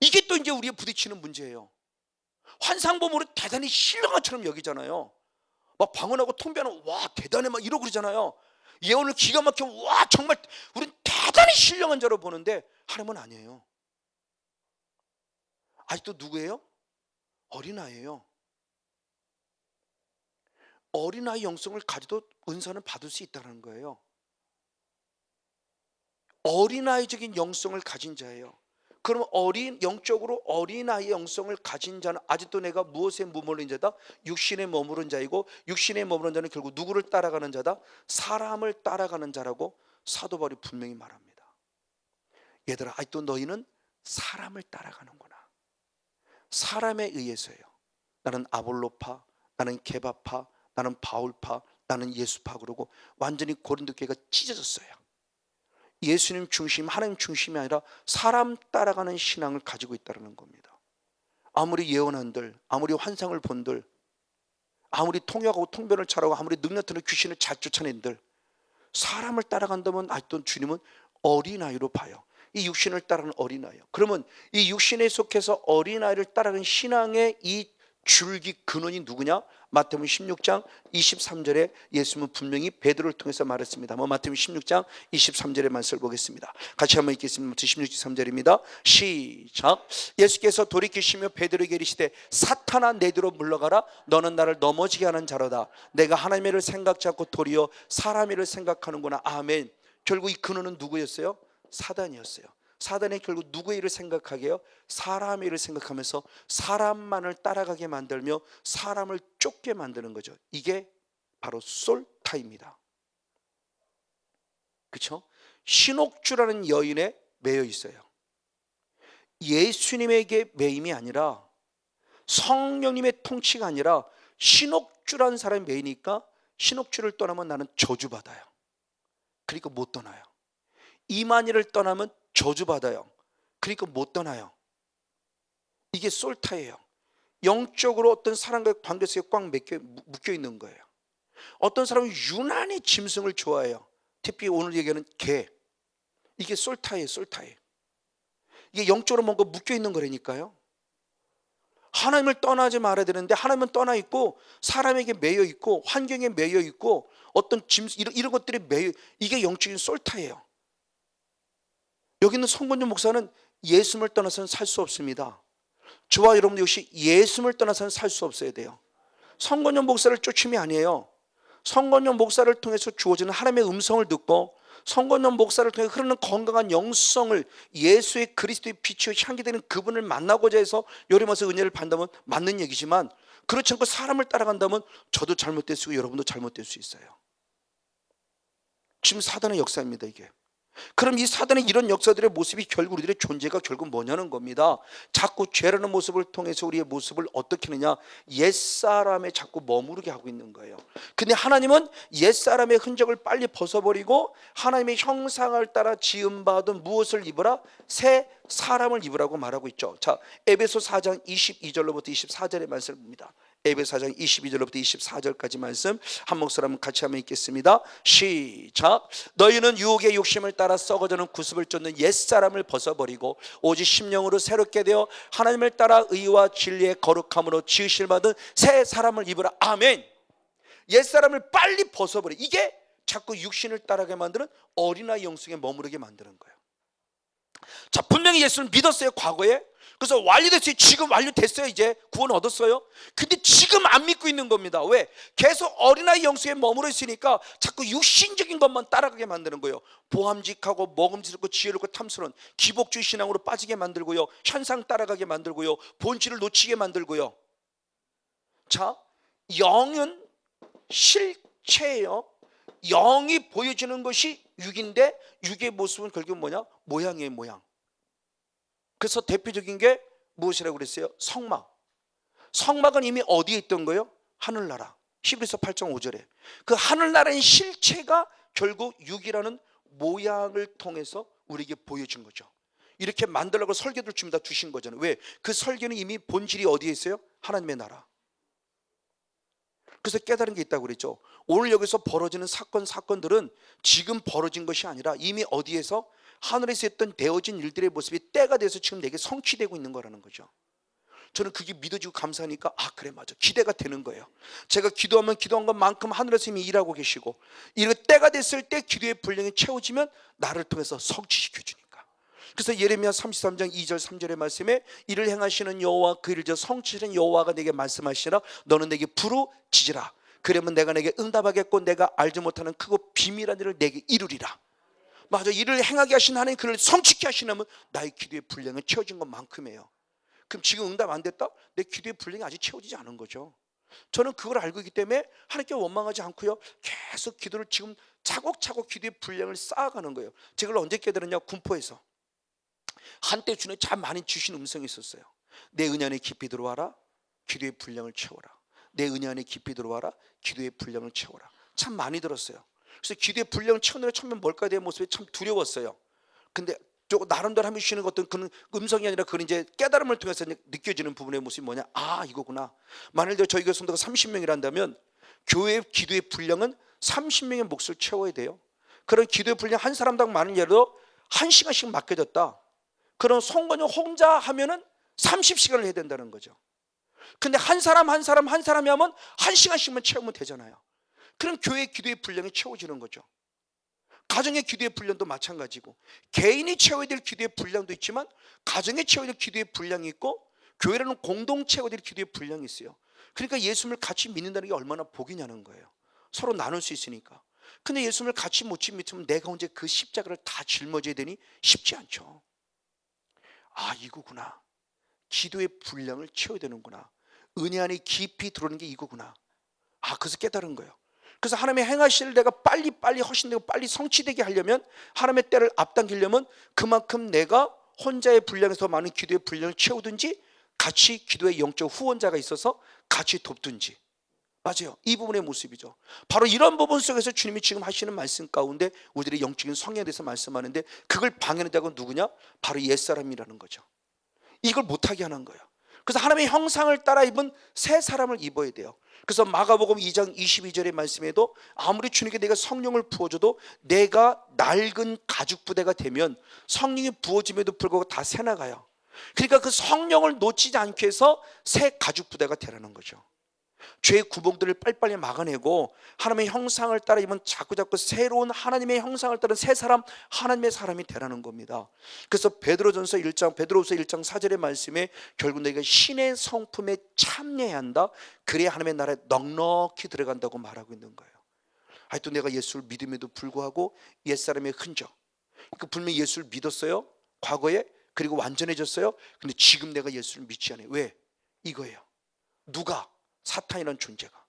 이게 또 이제 우리가 부딪히는 문제예요. 환상범으로 대단히 신령한 처럼 여기잖아요. 막 방언하고 통변하고 와 대단해 막 이러고 그러잖아요. 예언을 기가 막혀 와 정말 우린 대단히 신령한 자로 보는데 하나님은 아니에요. 아직도 누구예요? 어린아이예요. 어린아이 영성을 가져도 은사는 받을 수 있다는 거예요. 어린아이적인 영성을 가진 자예요. 그럼 영적으로 어린아이의 영성을 가진 자는 아직도 내가 무엇에 머무른 자다? 육신에 머무른 자이고, 육신에 머무른 자는 결국 누구를 따라가는 자다? 사람을 따라가는 자라고 사도 바울이 분명히 말합니다. 얘들아, 아직도 너희는 사람을 따라가는구나. 사람에 의해서예요. 나는 아볼로파, 나는 게바파, 나는 바울파, 나는 예수파, 그러고 완전히 고린도 교회가 찢어졌어요. 예수님 중심, 하나님 중심이 아니라 사람 따라가는 신앙을 가지고 있다는 겁니다. 아무리 예언한들, 아무리 환상을 본들, 아무리 통역하고 통변을 잘하고 아무리 능력으로 귀신을 잘 쫓아낸들, 사람을 따라간다면 아직도 주님은 어린아이로 봐요. 이 육신을 따르는 어린아이요. 그러면 이 육신에 속해서 어린아이를 따르는 신앙의 이 줄기 근원이 누구냐? 마태복음 16장 23절에 예수님은 분명히 베드로를 통해서 말했습니다. 마태복음 16장 23절의 말씀을 보겠습니다. 같이 한번 읽겠습니다. 16장 23절입니다. 시작. 예수께서 돌이키시며 베드로에게 이르시되 사탄아, 내 뒤로 물러가라. 너는 나를 넘어지게 하는 자로다. 내가 하나님의 일을 생각지 않고 도리어 사람의 일을 생각하는구나. 아멘. 결국 이 근원은 누구였어요? 사단이었어요. 사단이 결국 누구의 일을 생각하게 해요? 사람의 일을 생각하면서 사람만을 따라가게 만들며 사람을 쫓게 만드는 거죠. 이게 바로 솔타입니다. 그렇죠? 신옥주라는 여인에 매여 있어요. 예수님에게 매임이 아니라 성령님의 통치가 아니라 신옥주라는 사람이 매이니까 신옥주를 떠나면 나는 저주받아요. 그러니까 못 떠나요. 이만희를 떠나면 저주받아요. 그러니까 못 떠나요. 이게 솔타예요. 영적으로 어떤 사람과의 관계 속에 꽉 묶여 있는 거예요. 어떤 사람은 유난히 짐승을 좋아해요. 특히 오늘 얘기하는 개. 이게 솔타예요. 솔타예요. 이게 영적으로 뭔가 묶여 있는 거라니까요. 하나님을 떠나지 말아야 되는데 하나님은 떠나 있고 사람에게 매여 있고 환경에 매여 있고 어떤 짐승 이런 것들이 매여, 이게 영적인 솔타예요. 여기 있는 성권용 목사는 예수님을 떠나서는 살 수 없습니다. 저와 여러분들 역시 예수님을 떠나서는 살 수 없어야 돼요. 성권용 목사를 쫓음이 아니에요. 성권용 목사를 통해서 주어지는 하나님의 음성을 듣고 성권용 목사를 통해 흐르는 건강한 영성을 예수의 그리스도의 빛이요 향기 되는 그분을 만나고자 해서 요리면서 은혜를 받는다면 맞는 얘기지만, 그렇지 않고 사람을 따라간다면 저도 잘못될 수 있고 여러분도 잘못될 수 있어요. 지금 사단의 역사입니다, 이게. 그럼 이 사단의 이런 역사들의 모습이 결국 우리들의 존재가 결국 뭐냐는 겁니다. 자꾸 죄라는 모습을 통해서 우리의 모습을 어떻게 하느냐, 옛사람에 자꾸 머무르게 하고 있는 거예요. 근데 하나님은 옛사람의 흔적을 빨리 벗어버리고 하나님의 형상을 따라 지음받은 무엇을 입으라? 새 사람을 입으라고 말하고 있죠. 자, 에베소 4장 22절로부터 24절의 말씀을 봅니다. 에베소 4장 22절부터 24절까지 말씀 한 목소리 한번 같이 한번 읽겠습니다. 시작. 너희는 유혹의 욕심을 따라 썩어져는 구습을 쫓는 옛사람을 벗어버리고 오직 심령으로 새롭게 되어 하나님을 따라 의와 진리의 거룩함으로 지으실 받은 새 사람을 입으라. 아멘. 옛사람을 빨리 벗어버려. 이게 자꾸 육신을 따라가게 만드는 어린아이 영성에 머무르게 만드는 거예요. 자, 분명히 예수를 믿었어요, 과거에. 그래서 완료됐어요. 지금 완료됐어요. 이제 구원 얻었어요. 근데 지금 안 믿고 있는 겁니다. 왜? 계속 어린아이 영성에 머물러 있으니까 자꾸 육신적인 것만 따라가게 만드는 거예요. 보함직하고 먹음직스럽고 지혜롭고 탐스러운 기복주의 신앙으로 빠지게 만들고요, 현상 따라가게 만들고요, 본질을 놓치게 만들고요. 자, 영은 실체예요. 영이 보여지는 것이 육인데, 육의 모습은 결국 뭐냐? 모양이에요, 모양. 그래서 대표적인 게 무엇이라고 그랬어요? 성막. 성막은 이미 어디에 있던 거예요? 하늘나라. 히브리서 8장 5절에 그 하늘나라의 실체가 결국 육이라는 모양을 통해서 우리에게 보여준 거죠. 이렇게 만들라고 설계를 지금 다 주신 거잖아요. 왜? 그 설계는 이미 본질이 어디에 있어요? 하나님의 나라. 그래서 깨달은 게 있다고 그랬죠. 오늘 여기서 벌어지는 사건들은 지금 벌어진 것이 아니라 이미 어디에서? 하늘에서 했던 되어진 일들의 모습이 때가 돼서 지금 내게 성취되고 있는 거라는 거죠. 저는 그게 믿어지고 감사하니까 그래, 맞아, 기대가 되는 거예요. 제가 기도하면 기도한 것만큼 하늘에서 이미 일하고 계시고, 이렇게 때가 됐을 때 기도의 분량이 채워지면 나를 통해서 성취시켜 주니까. 그래서 예레미야 33장 2절 3절의 말씀에 이를 행하시는 여호와 그 일을 성취하시는 여호와가 내게 말씀하시라. 너는 내게 부르짖으라. 그러면 내가 내게 응답하겠고 내가 알지 못하는 크고 비밀한 일을 내게 이루리라. 맞아, 이를 행하게 하신 하나님, 그를 성취케 하시냐면 나의 기도의 분량은 채워진 것만큼이에요. 그럼 지금 응답 안 됐다? 내 기도의 분량이 아직 채워지지 않은 거죠. 저는 그걸 알고 있기 때문에 하나님께 원망하지 않고요, 계속 기도를 지금 차곡차곡 기도의 분량을 쌓아가는 거예요. 제가 언제 깨달았냐? 군포에서 한때 주님 참 많이 주신 음성이 있었어요. 내 은혜 안에 깊이 들어와라, 기도의 분량을 채워라. 내 은혜 안에 깊이 들어와라, 기도의 분량을 채워라. 참 많이 들었어요. 그래서 기도의 분량을 채우느라 처음에 뭘까에 대한 모습이 참 두려웠어요. 근데 나름대로 하면 쉬는 어떤 그런 음성이 아니라 그런 이제 깨달음을 통해서 느껴지는 부분의 모습이 뭐냐? 이거구나. 만일 저희 교회 성도가 30명이란다면 교회의 기도의 분량은 30명의 몫을 채워야 돼요. 그런 기도의 분량 한 사람당 많은 예로 1시간씩 맡겨졌다. 그럼 송건이 혼자 하면은 30시간을 해야 된다는 거죠. 근데 한 사람이 하면 1시간씩만 채우면 되잖아요. 그럼 교회의 기도의 분량이 채워지는 거죠. 가정의 기도의 분량도 마찬가지고, 개인이 채워야 될 기도의 분량도 있지만 가정에 채워야 될 기도의 분량이 있고, 교회라는 공동체가 될 기도의 분량이 있어요. 그러니까 예수님을 같이 믿는다는 게 얼마나 복이냐는 거예요. 서로 나눌 수 있으니까. 근데 예수님을 같이 못 믿으면 내가 언제 그 십자가를 다 짊어져야 되니? 쉽지 않죠. 이거구나. 기도의 분량을 채워야 되는구나. 은혜 안에 깊이 들어오는 게 이거구나. 그래서 깨달은 거예요. 그래서 하나님의 행하실 내가 빨리 허신되고 빨리 성취되게 하려면, 하나님의 때를 앞당기려면 그만큼 내가 혼자의 분량에서 많은 기도의 분량을 채우든지, 같이 기도의 영적 후원자가 있어서 같이 돕든지. 맞아요. 이 부분의 모습이죠. 바로 이런 부분 속에서 주님이 지금 하시는 말씀 가운데 우리들의 영적인 성향에 대해서 말씀하는데, 그걸 방해하는 자가 누구냐? 바로 옛사람이라는 거죠. 이걸 못하게 하는 거예요. 그래서 하나님의 형상을 따라 입은 새 사람을 입어야 돼요. 그래서 마가복음 2장 22절의 말씀에도 아무리 주님께 내가 성령을 부어줘도 내가 낡은 가죽 부대가 되면 성령이 부어짐에도 불구하고 다 새나가요. 그러니까 그 성령을 놓치지 않기 위해서 새 가죽 부대가 되라는 거죠. 죄의 구멍들을 빨리빨리 막아내고 하나님의 형상을 따라 입은 자꾸자꾸 새로운 하나님의 형상을 따른 새 사람, 하나님의 사람이 되라는 겁니다. 그래서 베드로전서 1장, 베드로후서 1장 4절의 말씀에 결국 내가 신의 성품에 참여해야 한다. 그래야 하나님의 나라에 넉넉히 들어간다고 말하고 있는 거예요. 하여튼 내가 예수를 믿음에도 불구하고 옛사람의 흔적, 분명히 예수를 믿었어요, 과거에. 그리고 완전해졌어요. 근데 지금 내가 예수를 믿지 않아요. 왜? 이거예요. 누가? 사탄이라는 존재가.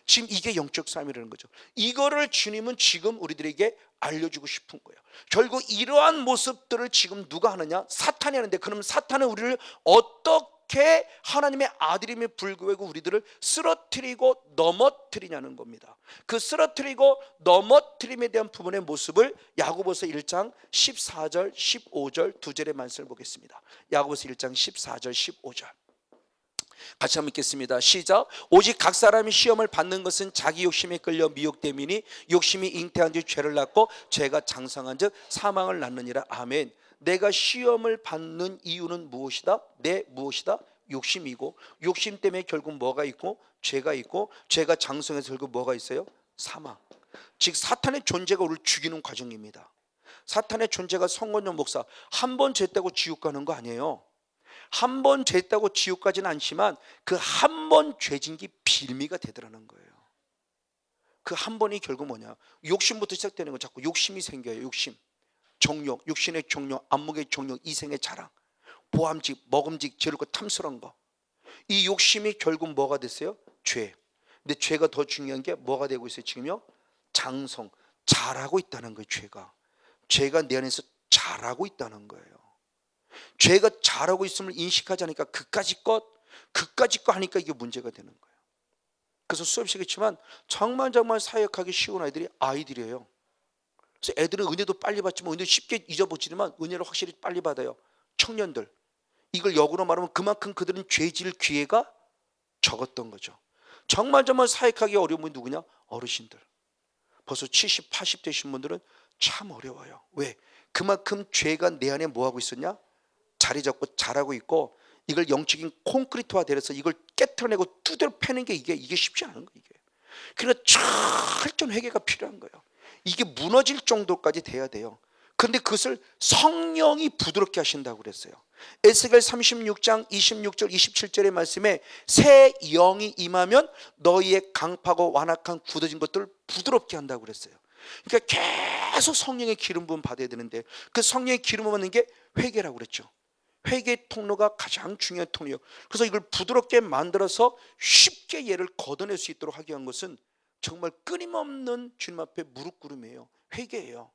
지금 이게 영적 싸움이라는 거죠. 이거를 주님은 지금 우리들에게 알려주고 싶은 거예요. 결국 이러한 모습들을 지금 누가 하느냐? 사탄이 하는데, 그럼 사탄은 우리를 어떻게 하나님의 아들임에 불구하고 우리들을 쓰러뜨리고 넘어뜨리냐는 겁니다. 그 쓰러뜨리고 넘어뜨림에 대한 부분의 모습을 야고보서 1장 14절 15절 두 절의 말씀을 보겠습니다. 야고보서 1장 14절 15절. 같이 한번 읽겠습니다. 시작. 오직 각 사람이 시험을 받는 것은 자기 욕심에 끌려 미혹됨이니 욕심이 잉태한 즉 죄를 낳고 죄가 장성한 즉 사망을 낳느니라. 아멘. 내가 시험을 받는 이유는 무엇이다? 내 무엇이다? 욕심이고, 욕심 때문에 결국 뭐가 있고? 죄가 있고, 죄가 장성해서 결국 뭐가 있어요? 사망. 즉 사탄의 존재가 우리를 죽이는 과정입니다. 사탄의 존재가 성건용 목사, 한 번 죄했다고 지옥 가는 거 아니에요. 한 번 죄했다고 지옥 가지는 않지만 그 한 번 죄진 게 빌미가 되더라는 거예요. 그 한 번이 결국 뭐냐? 욕심부터 시작되는 거. 자꾸 욕심이 생겨요. 욕심, 정욕, 육신의 정욕, 안목의 정욕, 이생의 자랑, 보암직, 먹음직, 지르고 탐스러운 거. 이 욕심이 결국 뭐가 됐어요? 죄. 근데 죄가 더 중요한 게 뭐가 되고 있어요 지금요? 장성, 자라고 있다는 거예요. 죄가 내 안에서 자라고 있다는 거예요. 죄가 자라고 있음을 인식하지 않으니까 그까짓 것 하니까 이게 문제가 되는 거예요. 그래서 수없이 그렇지만 정말 사역하기 쉬운 아이들이에요. 그래서 애들은 은혜도 빨리 받지만 은혜 쉽게 잊어버리지만 은혜를 확실히 빨리 받아요. 청년들, 이걸 역으로 말하면 그만큼 그들은 죄질 기회가 적었던 거죠. 정말 사역하기 어려운 분이 누구냐? 어르신들. 벌써 70, 80 되신 분들은 참 어려워요. 왜? 그만큼 죄가 내 안에 뭐하고 있었냐? 자리 잡고 자라고 있고, 이걸 영적인 콘크리트화 되어서 이걸 깨트려내고 두드려 패는 게 이게 쉽지 않은 거예요. 그러니까 철저한 회개가 필요한 거예요. 이게 무너질 정도까지 돼야 돼요. 그런데 그것을 성령이 부드럽게 하신다고 그랬어요. 에스겔 36장 26절 27절의 말씀에 새 영이 임하면 너희의 강파고 완악한 굳어진 것들을 부드럽게 한다고 그랬어요. 그러니까 계속 성령의 기름 부음 받아야 되는데 그 성령의 기름 받는 게 회개라고 그랬죠. 회개의 통로가 가장 중요한 통로예요. 그래서 이걸 부드럽게 만들어서 쉽게 얘를 걷어낼 수 있도록 하기 위한 것은 정말 끊임없는 주님 앞에 무릎 꿇음이에요. 회개예요.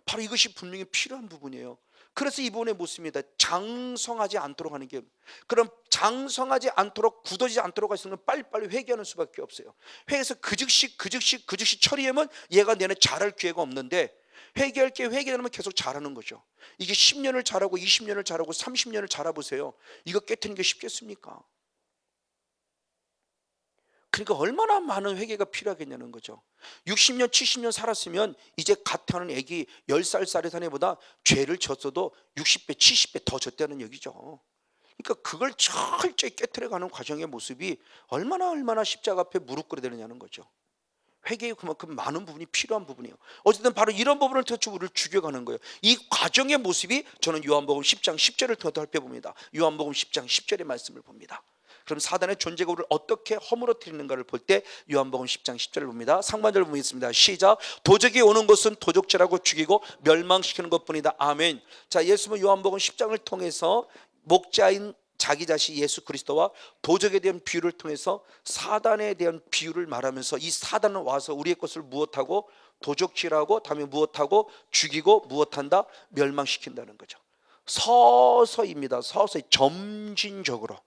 바로 이것이 분명히 필요한 부분이에요. 그래서 이 부분에 묻습니다. 장성하지 않도록 하는 게, 그럼 장성하지 않도록, 굳어지지 않도록 하시는 건 빨리빨리 회개하는 수밖에 없어요. 회개해서 그 즉시 처리하면 얘가 내내 자랄 기회가 없는데, 회개할 게 회개하면 계속 자라는 거죠. 이게 10년을 자라고 20년을 자라고 30년을 자라보세요. 이거 깨트리는 게 쉽겠습니까? 그러니까 얼마나 많은 회개가 필요하겠냐는 거죠. 60년 70년 살았으면 이제 갓 태어난 애기 10살 산 애보다 죄를 졌어도 60배 70배 더 졌다는 얘기죠. 그러니까 그걸 철저히 깨트려가는 과정의 모습이 얼마나 십자가 앞에 무릎 꿇어야 되느냐는 거죠. 회개에 그만큼 많은 부분이 필요한 부분이에요. 어쨌든 바로 이런 부분을 통해서 우리를 죽여가는 거예요. 이 과정의 모습이 저는 요한복음 10장 10절을 통해 살펴봅니다. 요한복음 10장 10절의 말씀을 봅니다. 그럼 사단의 존재가 우리를 어떻게 허물어뜨리는가를 볼 때 요한복음 10장 10절을 봅니다. 상반절을 보겠습니다. 시작. 도적이 오는 것은 도적질하고 죽이고 멸망시키는 것뿐이다. 아멘. 자, 예수님은 요한복음 10장을 통해서 목자인 자기 자신 예수 그리스도와 도적에 대한 비유를 통해서 사단에 대한 비유를 말하면서 이 사단은 와서 우리의 것을 무엇하고 도적질하고 다음에 무엇하고 죽이고 무엇한다? 멸망시킨다는 거죠. 서서히입니다. 서서히 점진적으로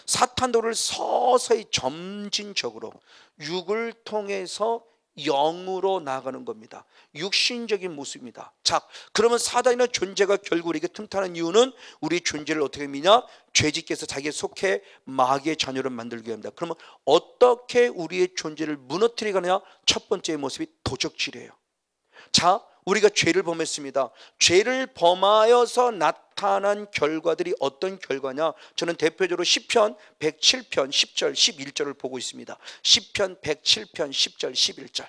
사탄도를 서서히 점진적으로 육을 통해서 영으로 나아가는 겁니다. 육신적인 모습입니다. 자, 그러면 사단이라는 존재가 결국 우리에게 틈타는 이유는 우리 존재를 어떻게 믿냐? 죄짓게서 자기에 속해 마귀의 자녀를 만들게 합니다. 그러면 어떻게 우리의 존재를 무너뜨리느냐? 첫 번째 모습이 도적질이에요. 자, 우리가 죄를 범했습니다. 죄를 범하여서 나타난 결과들이 어떤 결과냐? 저는 대표적으로 시편 107편 10절 11절을 보고 있습니다. 시편 107편 10절 11절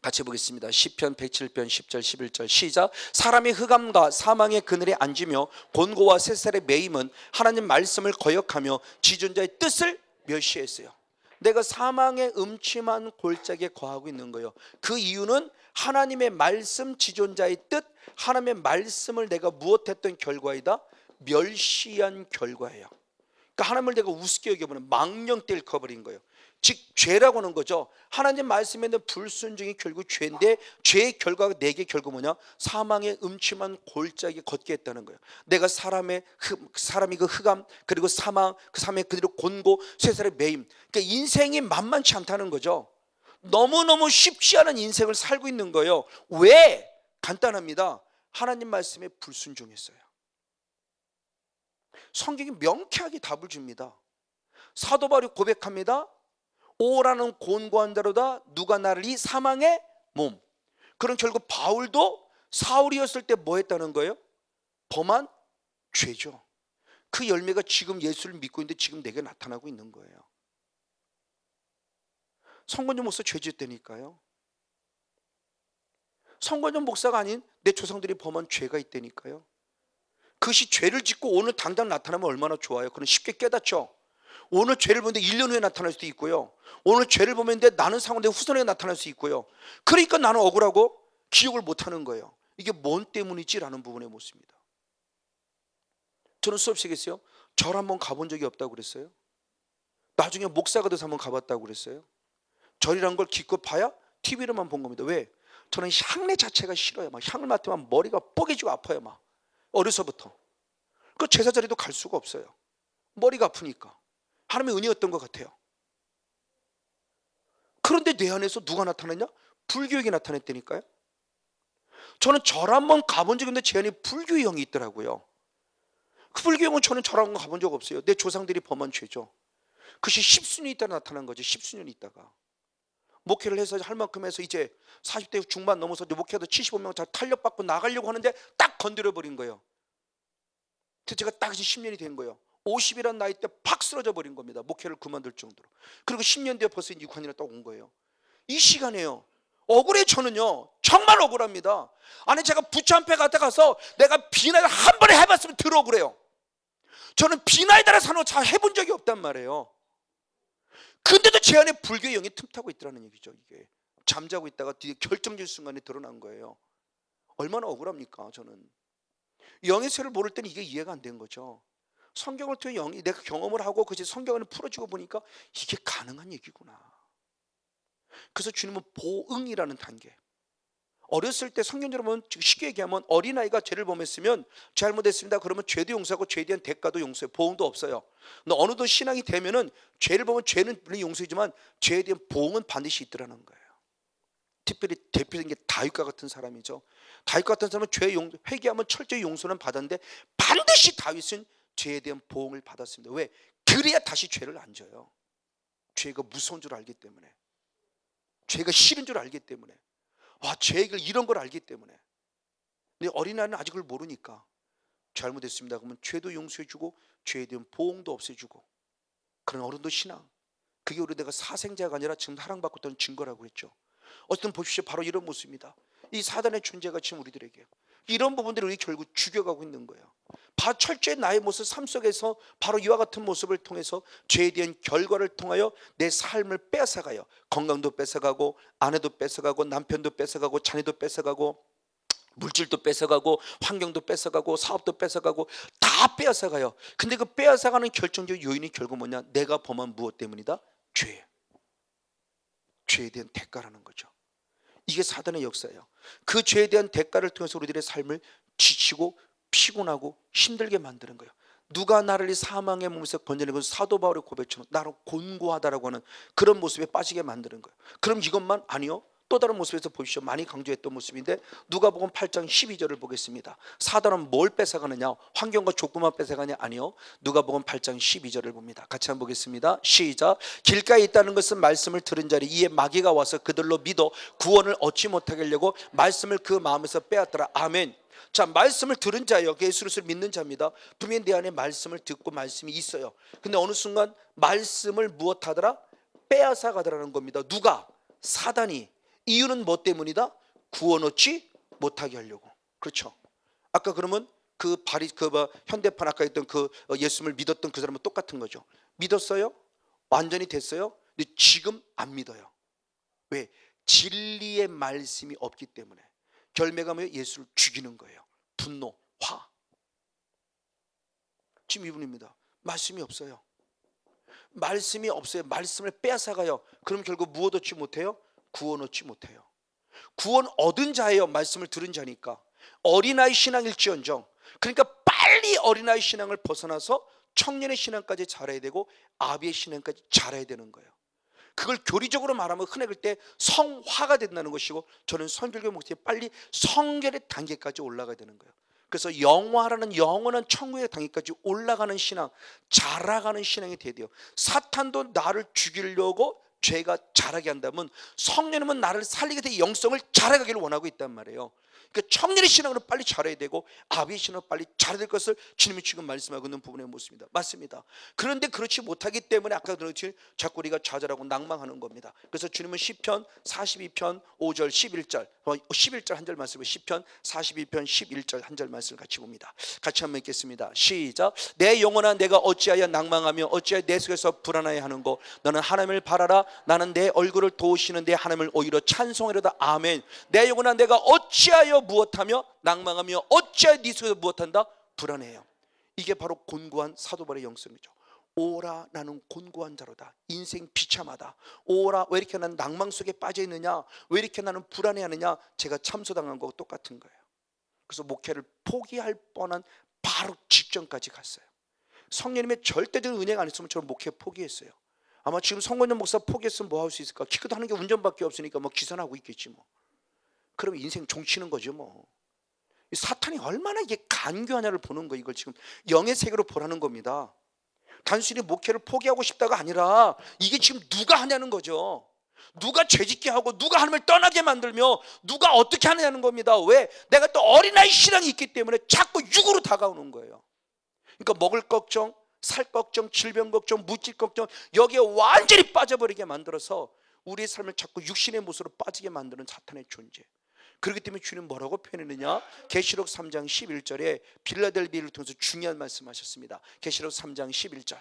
같이 보겠습니다. 시편 107편 10절 11절 시작. 사람이 흑암과 사망의 그늘에 앉으며 곤고와 쇠살의 매임은 하나님 말씀을 거역하며 지존자의 뜻을 멸시했어요. 내가 사망의 음침한 골짜기에 거하고 있는 거예요. 그 이유는 하나님의 말씀, 지존자의 뜻, 하나님의 말씀을 내가 무엇했던 결과이다? 멸시한 결과예요. 그러니까 하나님을 내가 우습게 여겨보는 망령때 일커버린 거예요. 즉 죄라고 하는 거죠. 하나님 말씀에 대한 불순종이 결국 죄인데 죄의 결과가 내게 결국 뭐냐? 사망의 음침한 골짜기에 걷게 했다는 거예요. 내가 사람이 그 흑암 그리고 사망 그 사망의 그대로 곤고 쇠살의 매임, 그러니까 인생이 만만치 않다는 거죠. 너무너무 쉽지 않은 인생을 살고 있는 거예요. 왜? 간단합니다. 하나님 말씀에 불순종했어요. 성경이 명쾌하게 답을 줍니다. 사도 바울이 고백합니다. 오라는 곤고한 자로다 누가 나를 이 사망의 몸. 그럼 결국 바울도 사울이었을 때 뭐 했다는 거예요? 범한 죄죠. 그 열매가 지금 예수를 믿고 있는데 지금 내게 나타나고 있는 거예요. 성건전 목사 죄 짓다니까요. 성건전 목사가 아닌 내 조상들이 범한 죄가 있다니까요. 그것이 죄를 짓고 오늘 당장 나타나면 얼마나 좋아요. 그건 쉽게 깨닫죠. 오늘 죄를 보는데 1년 후에 나타날 수도 있고요. 오늘 죄를 보는데 나는 상관데 후손에 나타날 수 있고요. 그러니까 나는 억울하고 기억을 못하는 거예요. 이게 뭔 때문이지? 라는 부분의 모습입니다. 저는 수업 시겠어요? 절 한번 가본 적이 없다고 그랬어요. 나중에 목사가 돼서 한번 가봤다고 그랬어요. 절이란 걸 기껏 봐야 TV로만 본 겁니다. 왜? 저는 향내 자체가 싫어요. 막 향을 맡으면 머리가 뻐개지고 아파요. 막 어려서부터. 그 제사 자리도 갈 수가 없어요. 머리가 아프니까. 하나님의 은혜였던 것 같아요. 그런데 내 안에서 누가 나타났냐? 불교육이 나타났다니까요. 저는 절 한번 가본 적이 있는데 제 안에 불교의 영이 있더라고요. 그 불교형은 저는 저랑 가본 적 없어요. 내 조상들이 범한 죄죠. 그것이 10수년 있다가 나타난 거죠. 10수년 있다가 목회를 해서 할 만큼 해서 이제 40대 중반 넘어서 목회도 75명 잘 탄력받고 나가려고 하는데 딱 건드려 버린 거예요. 그래서 제가 딱 10년이 된 거예요. 50이란 나이 때 팍 쓰러져 버린 겁니다. 목회를 그만둘 정도로. 그리고 10년 뒤에 벌써 6년이나 딱 온 거예요. 이 시간에요. 억울해. 저는요 정말 억울합니다. 아니 제가 부처 앞에 가서 내가 비나이를 한 번에 해봤으면 덜 억울해요. 저는 비나이다라 사는 거 잘 해본 적이 없단 말이에요. 근데도 제 안에 불교의 영이 틈타고 있더라는 얘기죠. 이게 잠자고 있다가 뒤에 결정적인 순간에 드러난 거예요. 얼마나 억울합니까? 저는 영의 세를 모를 때는 이게 이해가 안 된 거죠. 성경을 통해 영이 내가 경험을 하고 그것이 성경을 풀어지고 보니까 이게 가능한 얘기구나. 그래서 주님은 보응이라는 단계. 어렸을 때 성경적으로 보면 쉽게 얘기하면 어린아이가 죄를 범했으면 잘못했습니다. 그러면 죄도 용서하고 죄에 대한 대가도 용서해요. 보응도 없어요. 근데 어느덧 신앙이 되면은 죄를 보면 죄는 물론 용서이지만 죄에 대한 보응은 반드시 있더라는 거예요. 특별히 대표적인 게 다윗과 같은 사람이죠. 다윗과 같은 사람은 죄 회개하면 철저히 용서는 받았는데 반드시 다윗은 죄에 대한 보응을 받았습니다. 왜? 그래야 다시 죄를 안 져요. 죄가 무서운 줄 알기 때문에, 죄가 싫은 줄 알기 때문에, 죄의 길 이런 걸 알기 때문에. 근데 어린아이는 아직 그걸 모르니까 잘못했습니다 그러면 죄도 용서해주고 죄에 대한 보응도 없애주고. 그런 어른도 신앙, 그게 우리 내가 사생자가 아니라 지금 사랑받고 있다는 증거라고 했죠. 어쨌든 보십시오. 바로 이런 모습입니다. 이 사단의 존재가 지금 우리들에게 이런 부분들을 우리 결국 죽여가고 있는 거예요. 철저히 나의 모습 삶 속에서 바로 이와 같은 모습을 통해서 죄에 대한 결과를 통하여 내 삶을 뺏어가요. 건강도 뺏어가고 아내도 뺏어가고 남편도 뺏어가고 자녀도 뺏어가고 물질도 뺏어가고 환경도 뺏어가고 사업도 뺏어가고 다 빼앗아가요. 근데 그 빼앗아가는 결정적 요인이 결국 뭐냐? 내가 범한 무엇 때문이다? 죄. 죄에 대한 대가라는 거죠. 이게 사단의 역사예요. 그 죄에 대한 대가를 통해서 우리들의 삶을 지치고 피곤하고 힘들게 만드는 거예요. 누가 나를 이 사망의 몸에서 건져낸 것은 사도 바울의 고백처럼 나로 곤고하다라고 하는 그런 모습에 빠지게 만드는 거예요. 그럼 이것만 아니요. 또 다른 모습에서 보십시오. 많이 강조했던 모습인데 누가복음 8장 12절을 보겠습니다. 사단은 뭘 뺏어가느냐? 환경과 조건만 뺏어가냐? 아니요. 누가복음 8장 12절을 봅니다. 같이 한번 보겠습니다. 시작. 길가에 있다는 것은 말씀을 들은 자리 이에 마귀가 와서 그들로 믿어 구원을 얻지 못하게 하려고 말씀을 그 마음에서 빼앗더라. 아멘. 자, 말씀을 들은 자예요. 예수를 믿는 자입니다. 분명히 내 안에 말씀을 듣고 말씀이 있어요. 근데 어느 순간 말씀을 무엇하더라? 빼앗아 가더라는 겁니다. 누가? 사단이. 이유는 뭐 때문이다? 구원 얻지 못하게 하려고. 그렇죠. 아까 그러면 현대판 아까 했던 예수를 믿었던 그 사람은 똑같은 거죠. 믿었어요? 완전히 됐어요? 근데 지금 안 믿어요. 왜? 진리의 말씀이 없기 때문에. 결매가 뭐예요? 예수를 죽이는 거예요. 분노, 화. 지금 이분입니다. 말씀이 없어요. 말씀이 없어요. 말씀을 빼앗아가요. 그럼 결국 무엇 얻지 못해요? 구원 얻지 못해요. 구원 얻은 자예요. 말씀을 들은 자니까. 어린아이 신앙일지언정, 그러니까 빨리 어린아이 신앙을 벗어나서 청년의 신앙까지 자라야 되고 아비의 신앙까지 자라야 되는 거예요. 그걸 교리적으로 말하면 흔히 그럴 때 성화가 된다는 것이고, 저는 선결교 목사님 빨리 성결의 단계까지 올라가야 되는 거예요. 그래서 영화라는 영원한 천국의 단계까지 올라가는 신앙, 자라가는 신앙이 돼야 돼요. 사탄도 나를 죽이려고 죄가 자라게 한다면 성령님은 나를 살리게 돼 영성을 자라가기를 원하고 있단 말이에요. 그러니까 청년의 신앙으로 빨리 자라야 되고 아비의 신앙으로 빨리 자라야 될 것을 주님이 지금 말씀하고 있는 부분의 모습입니다. 맞습니다. 그런데 그렇지 못하기 때문에 아까 그렇지 자꾸 우리가 좌절하고 낭망하는 겁니다. 그래서 주님은 시편 42편 5절 11절 11절 한 절 말씀을 시편 42편 11절 한 절 말씀을 같이 봅니다. 같이 한번 읽겠습니다. 시작. 내 영혼아 내가 어찌하여 낭망하며 어찌하여 내 속에서 불안하여 하는고 너는 하나님을 바라라. 나는 내 얼굴을 도우시는데 하나님을 오히려 찬송하려다. 아멘. 내 영혼아 내가 어찌하여 무엇하며 낭망하며 어찌하여 네 속에서 무엇한다? 불안해요. 이게 바로 곤고한 사도 바울의 영성이죠. 오라 나는 곤고한 자로다. 인생 비참하다. 오라 왜 이렇게 나는 낭망 속에 빠져 있느냐? 왜 이렇게 나는 불안해하느냐? 제가 참소당한 거하고 똑같은 거예요. 그래서 목회를 포기할 뻔한 바로 직전까지 갔어요. 성령님의 절대적인 은혜가 안 있으면 저는 목회 포기했어요. 아마 지금 성건영 목사 포기했으면 뭐 할 수 있을까? 기껏 하는 게 운전밖에 없으니까 뭐 기선하고 있겠지 뭐. 그럼 인생 종치는 거죠 뭐. 사탄이 얼마나 이게 간교하냐를 보는 거. 이걸 지금 영의 세계로 보라는 겁니다. 단순히 목회를 포기하고 싶다가 아니라 이게 지금 누가 하냐는 거죠. 누가 죄짓게 하고 누가 하나님을 떠나게 만들며 누가 어떻게 하느냐는 겁니다. 왜? 내가 또 어린아이 신앙이 있기 때문에 자꾸 육으로 다가오는 거예요. 그러니까 먹을 걱정, 살 걱정, 질병 걱정, 물질 걱정, 여기에 완전히 빠져버리게 만들어서 우리의 삶을 자꾸 육신의 모습으로 빠지게 만드는 사탄의 존재. 그렇기 때문에 주님 뭐라고 표현했느냐? 계시록 3장 11절에 빌라델비를 통해서 중요한 말씀하셨습니다. 계시록 3장 11절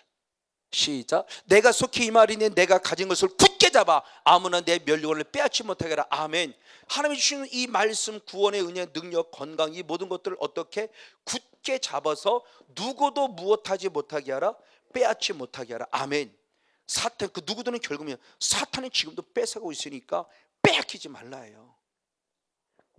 시작. 내가 속히 이 말이니 내가 가진 것을 굳게 잡아 아무나 내 면류관을 빼앗지 못하게 하라. 아멘. 하나님이 주시는 이 말씀, 구원의 은혜, 능력, 건강, 이 모든 것들을 어떻게 굳게 잡아서 누구도 무엇하지 못하게 하라? 빼앗지 못하게 하라. 아멘. 사탄, 그 누구들은 결국은 사탄이 지금도 뺏어가고 있으니까 빼앗기지 말라예요.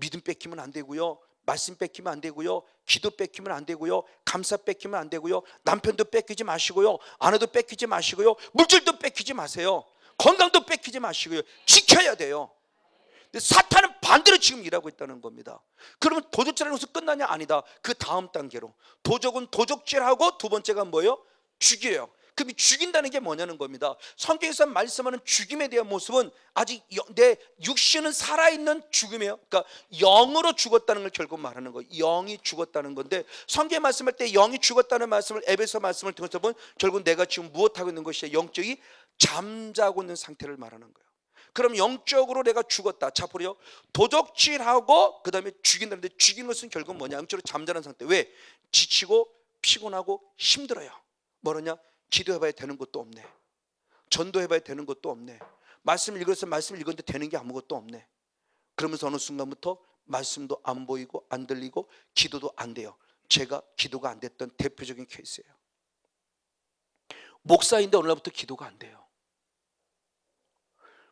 믿음 뺏기면 안 되고요, 말씀 뺏기면 안 되고요, 기도 뺏기면 안 되고요, 감사 뺏기면 안 되고요, 남편도 뺏기지 마시고요, 아내도 뺏기지 마시고요, 물질도 뺏기지 마세요, 건강도 뺏기지 마시고요. 지켜야 돼요. 근데 사탄은 반대로 지금 일하고 있다는 겁니다. 그러면 도적질하는 것은 끝나냐? 아니다. 그 다음 단계로 도적은 도적질하고 두 번째가 뭐예요? 죽여요. 그럼 죽인다는 게 뭐냐는 겁니다. 성경에서 말씀하는 죽임에 대한 모습은 아직 내 육신은 살아있는 죽음이에요. 그러니까 영으로 죽었다는 걸 결국 말하는 거예요. 영이 죽었다는 건데, 성경에 말씀할 때 영이 죽었다는 말씀을 에베소 말씀을 통해서 보면 결국 내가 지금 무엇하고 있는 것이야? 영적이 잠자고 있는 상태를 말하는 거예요. 그럼 영적으로 내가 죽었다. 자 보세요. 도적질하고 그 다음에 죽인다는데, 죽이는 것은 결국 뭐냐? 영적으로 잠자는 상태. 왜? 지치고 피곤하고 힘들어요. 뭐냐? 기도해봐야 되는 것도 없네. 전도해봐야 되는 것도 없네. 말씀을 읽어서 말씀을 읽었는데 되는 게 아무것도 없네. 그러면서 어느 순간부터 말씀도 안 보이고 안 들리고 기도도 안 돼요. 제가 기도가 안 됐던 대표적인 케이스예요. 목사인데 어느 날부터 기도가 안 돼요.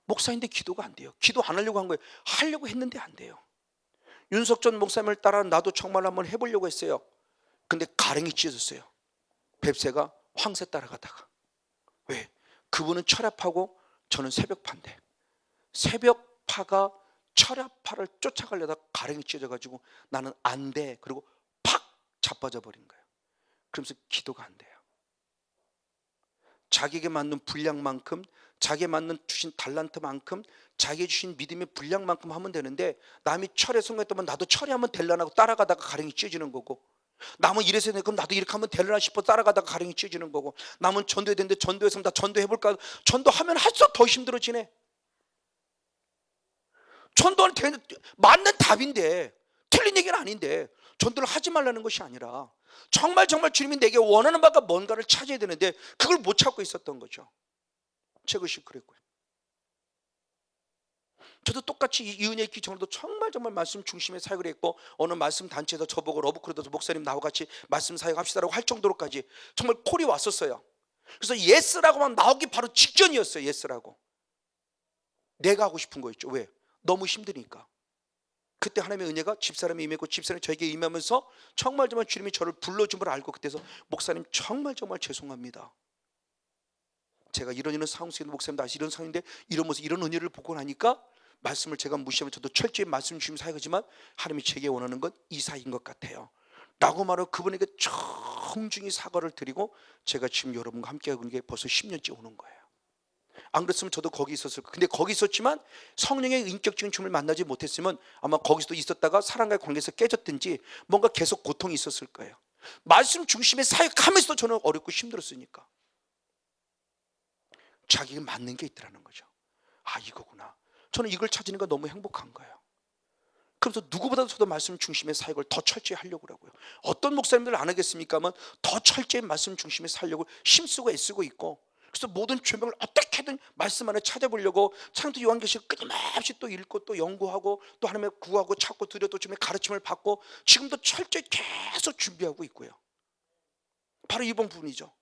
목사인데 기도가 안 돼요. 기도 안 하려고 한 거예요. 하려고 했는데 안 돼요. 윤석전 목사님을 따라 나도 정말 한번 해보려고 했어요. 근데 가랭이 찢어졌어요. 뱁새가 황새 따라가다가. 왜? 그분은 철야파고 저는 새벽파인데, 새벽파가 철야파를 쫓아가려다 가랭이 찢어져가지고 나는 안 돼. 그리고 팍 자빠져 버린 거예요. 그러면서 기도가 안 돼요. 자기에게 맞는 분량만큼, 자기에 맞는 주신 달란트만큼, 자기에 주신 믿음의 분량만큼 하면 되는데, 남이 철에 성공했다면 나도 철에 하면 될라나 하고 따라가다가 가랭이 찢어지는 거고, 남은 이래서 그럼 나도 이렇게 하면 되려나 싶어 따라가다가 가랭이 찢어지는 거고, 남은 전도해야 되는데 전도해서 나 전도해볼까, 전도하면 할수록 더 힘들어지네. 전도는 맞는 답인데, 틀린 얘기는 아닌데 전도를 하지 말라는 것이 아니라 정말 주님이 내게 원하는 바가 뭔가를 찾아야 되는데 그걸 못 찾고 있었던 거죠. 제 것이 그랬고요. 저도 똑같이 이 은혜의 기청으로도 정말 말씀 중심의 사역을 했고, 어느 말씀 단체에서 저보고 러브크루더서 목사님 나와 같이 말씀 사역합시다라고 할 정도로까지 정말 콜이 왔었어요. 그래서 예스라고만 나오기 바로 직전이었어요. 예스라고. 내가 하고 싶은 거였죠. 왜? 너무 힘드니까. 그때 하나님의 은혜가 집사람이 임했고 집사람이 저에게 임하면서 정말 주님이 저를 불러준 걸 알고, 그때서 목사님 정말 죄송합니다. 제가 이런 상황 속에 목사님 다시 이런 상황인데 이런 모습, 이런 은혜를 보고 나니까 말씀을 제가 무시하면 저도 철저히 말씀 주시면 사역하지만 하나님이 제게 원하는 건 이 사이인 것 같아요. 라고 말하고 그분에게 정중히 사과를 드리고 제가 지금 여러분과 함께하고 있는 게 벌써 10년째 오는 거예요. 안 그랬으면 저도 거기 있었을 거예요. 근데 거기 있었지만 성령의 인격적인 춤을 만나지 못했으면 아마 거기서도 있었다가 사람과의 관계에서 깨졌든지 뭔가 계속 고통이 있었을 거예요. 말씀 중심의 사역하면서도 저는 어렵고 힘들었으니까 자기가 맞는 게 있더라는 거죠. 아, 이거구나. 저는 이걸 찾으니까 너무 행복한 거예요. 그래서 누구보다도 저도 말씀 중심의 사역을 더 철저히 하려고 하고요. 어떤 목사님들 안 하겠습니까만 더 철저히 말씀 중심의 살려고 힘쓰고 애쓰고 있고, 그래서 모든 죄명을 어떻게든 말씀 안에 찾아보려고 창조 요한계시를 끊임없이 또 읽고 또 연구하고 또 하나님의 구하고 찾고 드려 또 주님의 가르침을 받고 지금도 철저히 계속 준비하고 있고요. 바로 이번 부분이죠.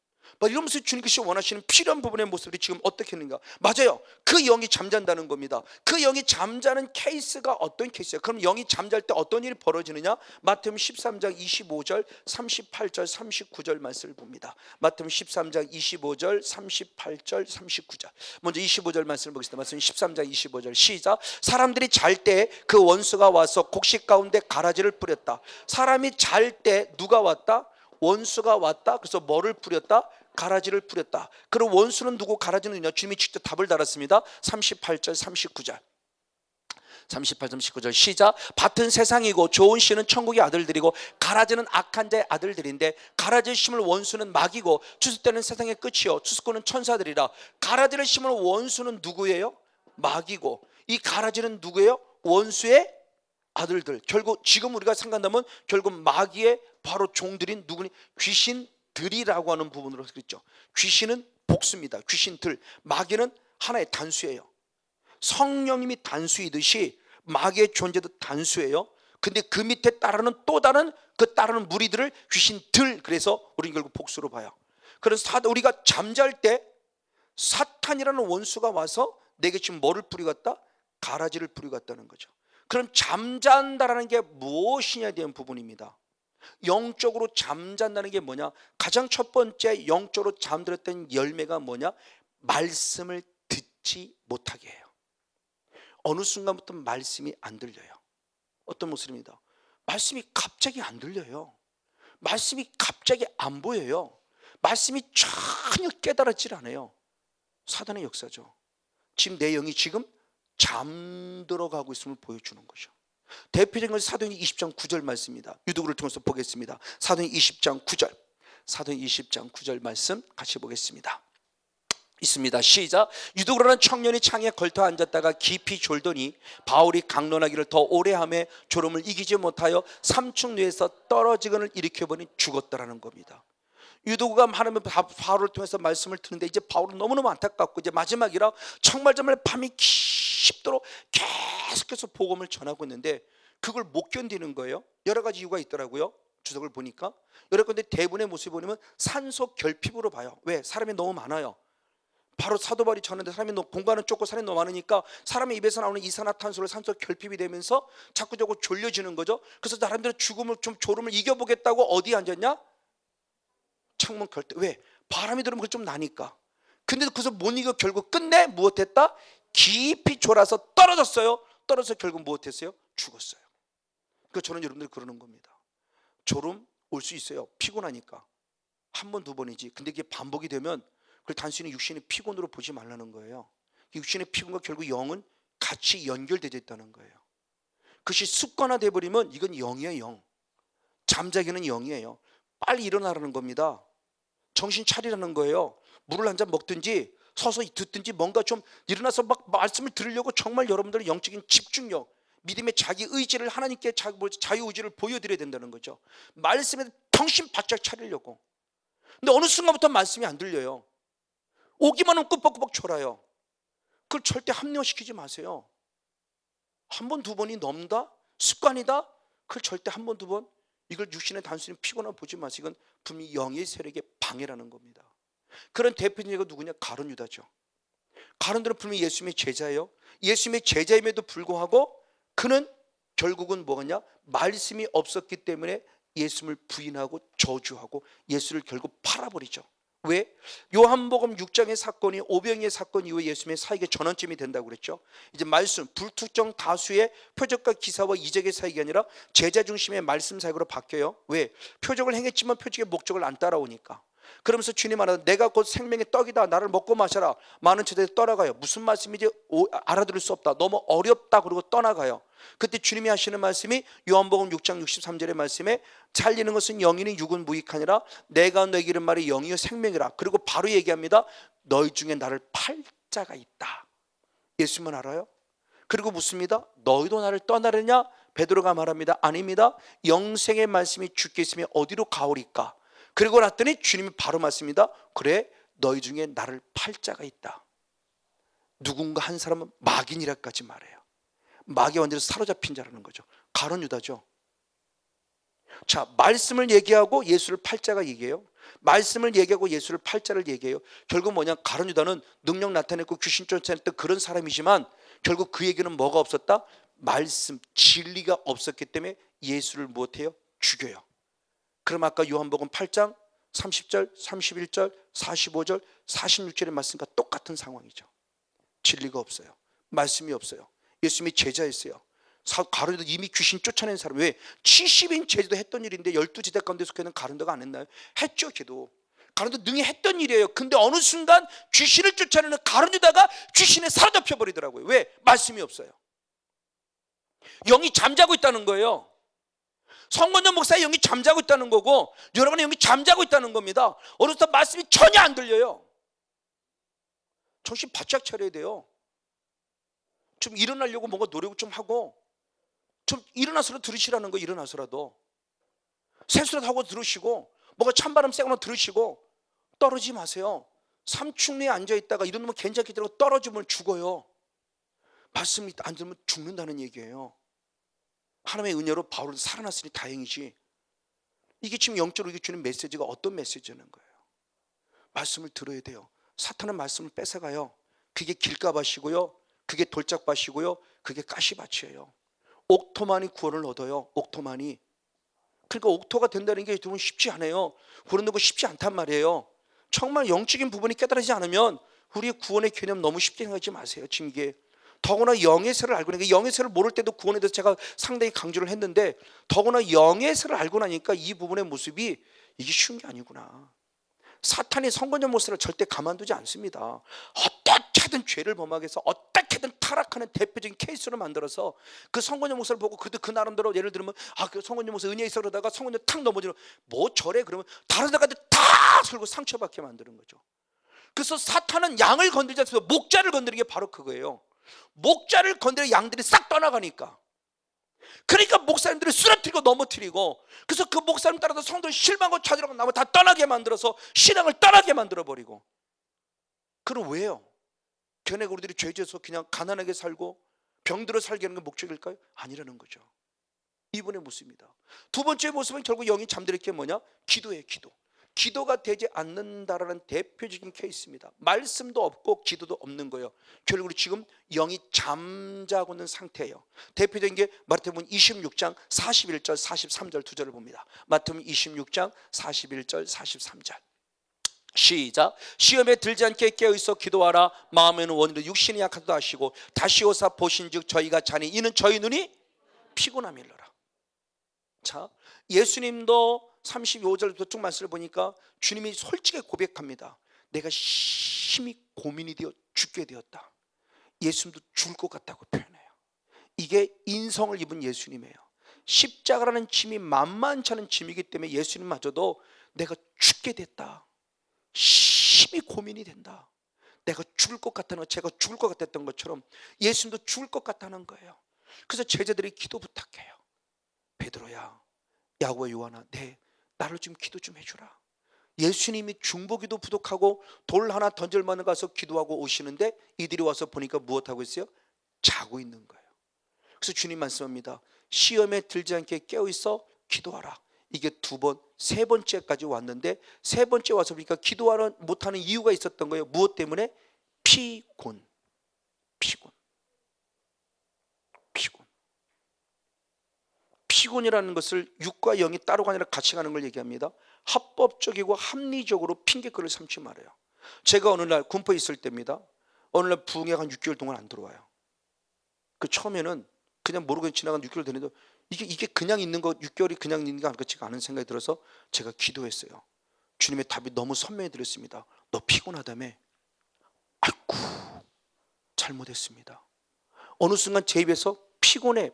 이러면서 주님께서 원하시는 필요한 부분의 모습이 지금 어떻게 했는가. 맞아요. 그 영이 잠잔다는 겁니다. 그 영이 잠자는 케이스가 어떤 케이스예요? 그럼 영이 잠잘 때 어떤 일이 벌어지느냐? 마태복음 13장 25절 38절 39절 말씀을 봅니다. 마태복음 13장 25절 38절 39절. 먼저 25절 말씀을 보겠습니다. 말씀 13장 25절 시작. 사람들이 잘 때 그 원수가 와서 곡식 가운데 가라지를 뿌렸다. 사람이 잘 때 누가 왔다? 원수가 왔다. 그래서 뭐를 뿌렸다? 가라지를 뿌렸다. 그럼 원수는 누구, 가라지는 누구냐? 주님이 직접 답을 달았습니다. 38절 39절 38, 39절 시작. 밭은 세상이고 좋은 씨는 천국의 아들들이고 가라지는 악한 자의 아들들인데 가라지를 심을 원수는 마귀고 추수때는 세상의 끝이요 추수꾼은 천사들이라. 가라지를 심을 원수는 누구예요? 마귀고 이 가라지는 누구예요? 원수의 아들들. 결국 지금 우리가 생각한다면 결국 마귀의 바로 종들인 누구니? 귀신들이라고 하는 부분으로 그랬죠. 귀신은 복수입니다. 귀신들. 마귀는 하나의 단수예요. 성령님이 단수이듯이 마귀의 존재도 단수예요. 근데 그 밑에 따르는 또 다른 그 따르는 무리들을 귀신들, 그래서 우리는 결국 복수로 봐요. 그래서 우리가 잠잘 때 사탄이라는 원수가 와서 내게 지금 뭐를 뿌리고 갔다? 가라지를 뿌리고 갔다는 거죠. 그럼 잠잔다라는 게 무엇이냐에 대한 부분입니다. 영적으로 잠잔다는 게 뭐냐? 가장 첫 번째 영적으로 잠들었던 열매가 뭐냐? 말씀을 듣지 못하게 해요. 어느 순간부터 말씀이 안 들려요. 어떤 모습입니다. 말씀이 갑자기 안 들려요. 말씀이 갑자기 안 보여요. 말씀이 전혀 깨달아지질 않아요. 사단의 역사죠. 지금 내 영이 지금 잠들어가고 있음을 보여주는 거죠. 대표적인 것이 사도행전 20장 9절 말씀입니다. 유도구를 통해서 보겠습니다. 사도행전 20장 9절 사도행전 20장 9절 말씀 같이 보겠습니다. 있습니다. 시작. 유도구라는 청년이 창에 걸터 앉았다가 깊이 졸더니 바울이 강론하기를 더 오래 하며 졸음을 이기지 못하여 삼층류에서 떨어지건을 일으켜보니 죽었다라는 겁니다. 유도구가 하나님의 바울을 통해서 말씀을 듣는데 이제 바울은 너무너무 안타깝고 이제 마지막이라 정말 밤이 깊도록 계속해서 복음을 전하고 있는데 그걸 못 견디는 거예요. 여러 가지 이유가 있더라고요. 주석을 보니까 여러 건데 대부분의 모습을 보면 산소 결핍으로 봐요. 왜? 사람이 너무 많아요. 바로 사도 바울이 전하는데 사람이 공간은 좁고 사람이 너무 많으니까 사람의 입에서 나오는 이산화탄소를 산소 결핍이 되면서 자꾸 졸려지는 거죠. 그래서 사람들은 죽음을 좀 졸음을 이겨보겠다고 어디에 앉았냐? 창문 걸때. 왜? 바람이 들으면 그게 좀 나니까. 근데 그래서 못 이겨 결국 끝내 무엇했다? 깊이 졸아서 떨어졌어요. 떨어져서 결국 무엇했어요? 죽었어요. 그러니까 저는 여러분들 그러는 겁니다. 졸음 올 수 있어요. 피곤하니까. 한 번, 두 번이지. 근데 이게 반복이 되면 그걸 단순히 육신의 피곤으로 보지 말라는 거예요. 육신의 피곤과 결국 영은 같이 연결되어 있다는 거예요. 그것이 습관화돼 버리면 이건 영이에요. 영. 잠자기는 영이에요. 빨리 일어나라는 겁니다. 정신 차리라는 거예요. 물을 한 잔 먹든지 서서 듣든지 뭔가 좀 일어나서 막 말씀을 들으려고 정말 여러분들의 영적인 집중력, 믿음의 자기 의지를 하나님께 자유의지를 보여드려야 된다는 거죠. 말씀에 정신 바짝 차리려고. 근데 어느 순간부터 말씀이 안 들려요. 오기만 하면 꾸벅꾸벅 졸아요. 그걸 절대 합리화시키지 마세요. 한 번, 두 번이 넘다? 습관이다? 그걸 절대 한 번, 두 번 이걸 육신의 단순히 피곤함 보지 마시고 이건 분명히 영의 세력의 방해라는 겁니다. 그런 대표적인 누구냐? 가룟 유다죠. 가룟들은 분명히 예수님의 제자예요. 예수님의 제자임에도 불구하고 그는 결국은 뭐냐? 말씀이 없었기 때문에 예수님을 부인하고 저주하고 예수를 결국 팔아버리죠. 왜? 요한복음 6장의 사건이 오병이의 사건 이후에 예수님의 사역의 전환점이 된다고 그랬죠. 이제 말씀, 불특정 다수의 표적과 기사와 이적의 사역이 아니라 제자 중심의 말씀 사역으로 바뀌어요. 왜? 표적을 행했지만 표적의 목적을 안 따라오니까. 그러면서 주님 말하는 내가 곧 생명의 떡이다, 나를 먹고 마셔라. 많은 제자들이 떠나가요. 무슨 말씀인지 알아들을 수 없다, 너무 어렵다, 그러고 떠나가요. 그때 주님이 하시는 말씀이 요한복음 6장 63절의 말씀에 살리는 것은 영이니 육은 무익하니라, 내가 너에게 이른 말이 영이요 생명이라. 그리고 바로 얘기합니다. 너희 중에 나를 팔 자가 있다. 예수님은 알아요. 그리고 묻습니다. 너희도 나를 떠나느냐? 베드로가 말합니다. 아닙니다. 영생의 말씀이 주께 있으면 어디로 가오리까? 그리고 났더니 주님이 바로 말씀입니다. 그래, 너희 중에 나를 팔 자가 있다. 누군가 한 사람은 마귀니라까지 말해요. 마귀 완전히 사로잡힌 자라는 거죠. 가룟 유다죠. 자, 말씀을 얘기하고 예수를 팔 자가 얘기해요. 말씀을 얘기하고 예수를 팔 자를 얘기해요. 결국 뭐냐, 가룟 유다는 능력 나타냈고 귀신 쫓아냈던 그런 사람이지만 결국 그 얘기는 뭐가 없었다? 말씀, 진리가 없었기 때문에 예수를 못해요? 죽여요. 그럼 아까 요한복음 8장 30절, 31절, 45절, 46절의 말씀과 똑같은 상황이죠. 진리가 없어요. 말씀이 없어요. 예수님이 제자였어요. 가룟 유다 이미 귀신 쫓아낸 사람. 왜? 70인 제자도 했던 일인데 12제자 가운데 속해는 가룟 유다가 안 했나요? 했죠. 걔도 가룟 유다 능히 했던 일이에요. 근데 어느 순간 귀신을 쫓아내는 가룟 유다가 귀신에 사로잡혀 버리더라고요. 왜? 말씀이 없어요. 영이 잠자고 있다는 거예요. 성건전 목사의 영이 잠자고 있다는 거고 여러분의 영이 잠자고 있다는 겁니다. 어느덧 말씀이 전혀 안 들려요. 정신 바짝 차려야 돼요. 좀 일어나려고 뭔가 노력을 좀 하고, 좀 일어나서 들으시라는 거. 일어나서라도 세수라도 하고 들으시고, 뭔가 찬바람 쐬거나 들으시고. 떨어지지 마세요. 삼층리에 앉아있다가 이런 놈은 괜찮게 들고 떨어지면 죽어요. 말씀이 안 들으면 죽는다는 얘기예요. 하나님의 은혜로 바울은 살아났으니 다행이지. 이게 지금 영적으로 이게 주는 메시지가 어떤 메시지는 거예요? 말씀을 들어야 돼요. 사탄은 말씀을 뺏어가요. 그게 길가밭이고요, 그게 돌짝밭이고요, 그게 가시밭이에요. 옥토만이 구원을 얻어요. 옥토만이. 그러니까 옥토가 된다는 게 여러분 쉽지 않아요. 구원 얻는 거 쉽지 않단 말이에요. 정말 영적인 부분이 깨달아지지 않으면 우리의 구원의 개념 너무 쉽게 생각하지 마세요. 지금 이게 더구나 영의 세를 알고 나니까, 영의 세를 모를 때도 구원에 대해서 제가 상당히 강조를 했는데, 더구나 영의 세를 알고 나니까 이 부분의 모습이 이게 쉬운 게 아니구나. 사탄이 성건전 목사를 절대 가만두지 않습니다. 어떻게든 죄를 범하게 해서 어떻게든 타락하는 대표적인 케이스로 만들어서 그 성건전 목사를 보고 그 나름대로 예를 들면 그 성건전 목사 은혜 있어 그러다가 성건전 탁 넘어지는, 뭐 저래 그러면 다른 데까지 다 설고 상처받게 만드는 거죠. 그래서 사탄은 양을 건들지 않습니다. 목자를 건드리는 게 바로 그거예요. 목자를 건드려 양들이 싹 떠나가니까. 그러니까 목사님들이 쓰러뜨리고 넘어뜨리고, 그래서 그 목사님 따라서 성도를 실망하고 찾으라고 나면 다 떠나게 만들어서 신앙을 떠나게 만들어버리고. 그럼 왜요? 견해 우리들이 죄져서 그냥 가난하게 살고 병들어 살게 하는 게 목적일까요? 아니라는 거죠. 이분의 모습입니다. 두 번째 모습은 결국 영이 잠들 게 뭐냐? 기도예요. 기도. 기도가 되지 않는다라는 대표적인 케이스입니다. 말씀도 없고 기도도 없는 거예요. 결국 지금 영이 잠자고 있는 상태예요. 대표적인 게 마태복음 26장 41절 43절 두 절을 봅니다. 마태복음 26장 41절 43절 시작. 시험에 들지 않게 깨어있어 기도하라. 마음에는 원이로 육신이 약하다도 아시고 다시 오사 보신즉 저희가 자니 이는 저희 눈이 피곤함이 일러라. 자, 예수님도 35절부터 쭉 말씀을 보니까 주님이 솔직히 고백합니다. 내가 심히 고민이 되어 죽게 되었다. 예수님도 죽을 것 같다고 표현해요. 이게 인성을 입은 예수님이에요. 십자가라는 짐이 만만치 않은 짐이기 때문에 예수님마저도 내가 죽게 됐다, 심히 고민이 된다, 내가 죽을 것 같다는 거, 제가 죽을 것 같았던 것처럼 예수님도 죽을 것 같다는 거예요. 그래서 제자들이 기도 부탁해요. 베드로야, 야고보, 요한아, 나를 좀 기도 좀 해주라. 예수님이 중보기도 부족하고 돌 하나 던질 만한 가서 기도하고 오시는데 이들이 와서 보니까 무엇하고 있어요? 자고 있는 거예요. 그래서 주님 말씀합니다. 시험에 들지 않게 깨어있어 기도하라. 이게 두 번, 세 번째까지 왔는데 세 번째 와서 보니까 기도하러 못하는 이유가 있었던 거예요. 무엇 때문에? 피곤. 피곤이라는 것을 육과 영이 따로가 아니라 같이 가는 걸 얘기합니다. 합법적이고 합리적으로 핑계거리를 삼지 말아요. 제가 어느 날 군포에 있을 때입니다. 어느 날 부흥회가 한 6개월 동안 안 들어와요. 그 처음에는 그냥 모르고 지나간 6개월 되는데 이게 그냥 있는 거, 6개월이 그냥 있는 거 같지가 않은 생각이 들어서 제가 기도했어요. 주님의 답이 너무 선명히 들렸습니다. 너 피곤하다며? 아이고, 잘못했습니다. 어느 순간 제 입에서 피곤해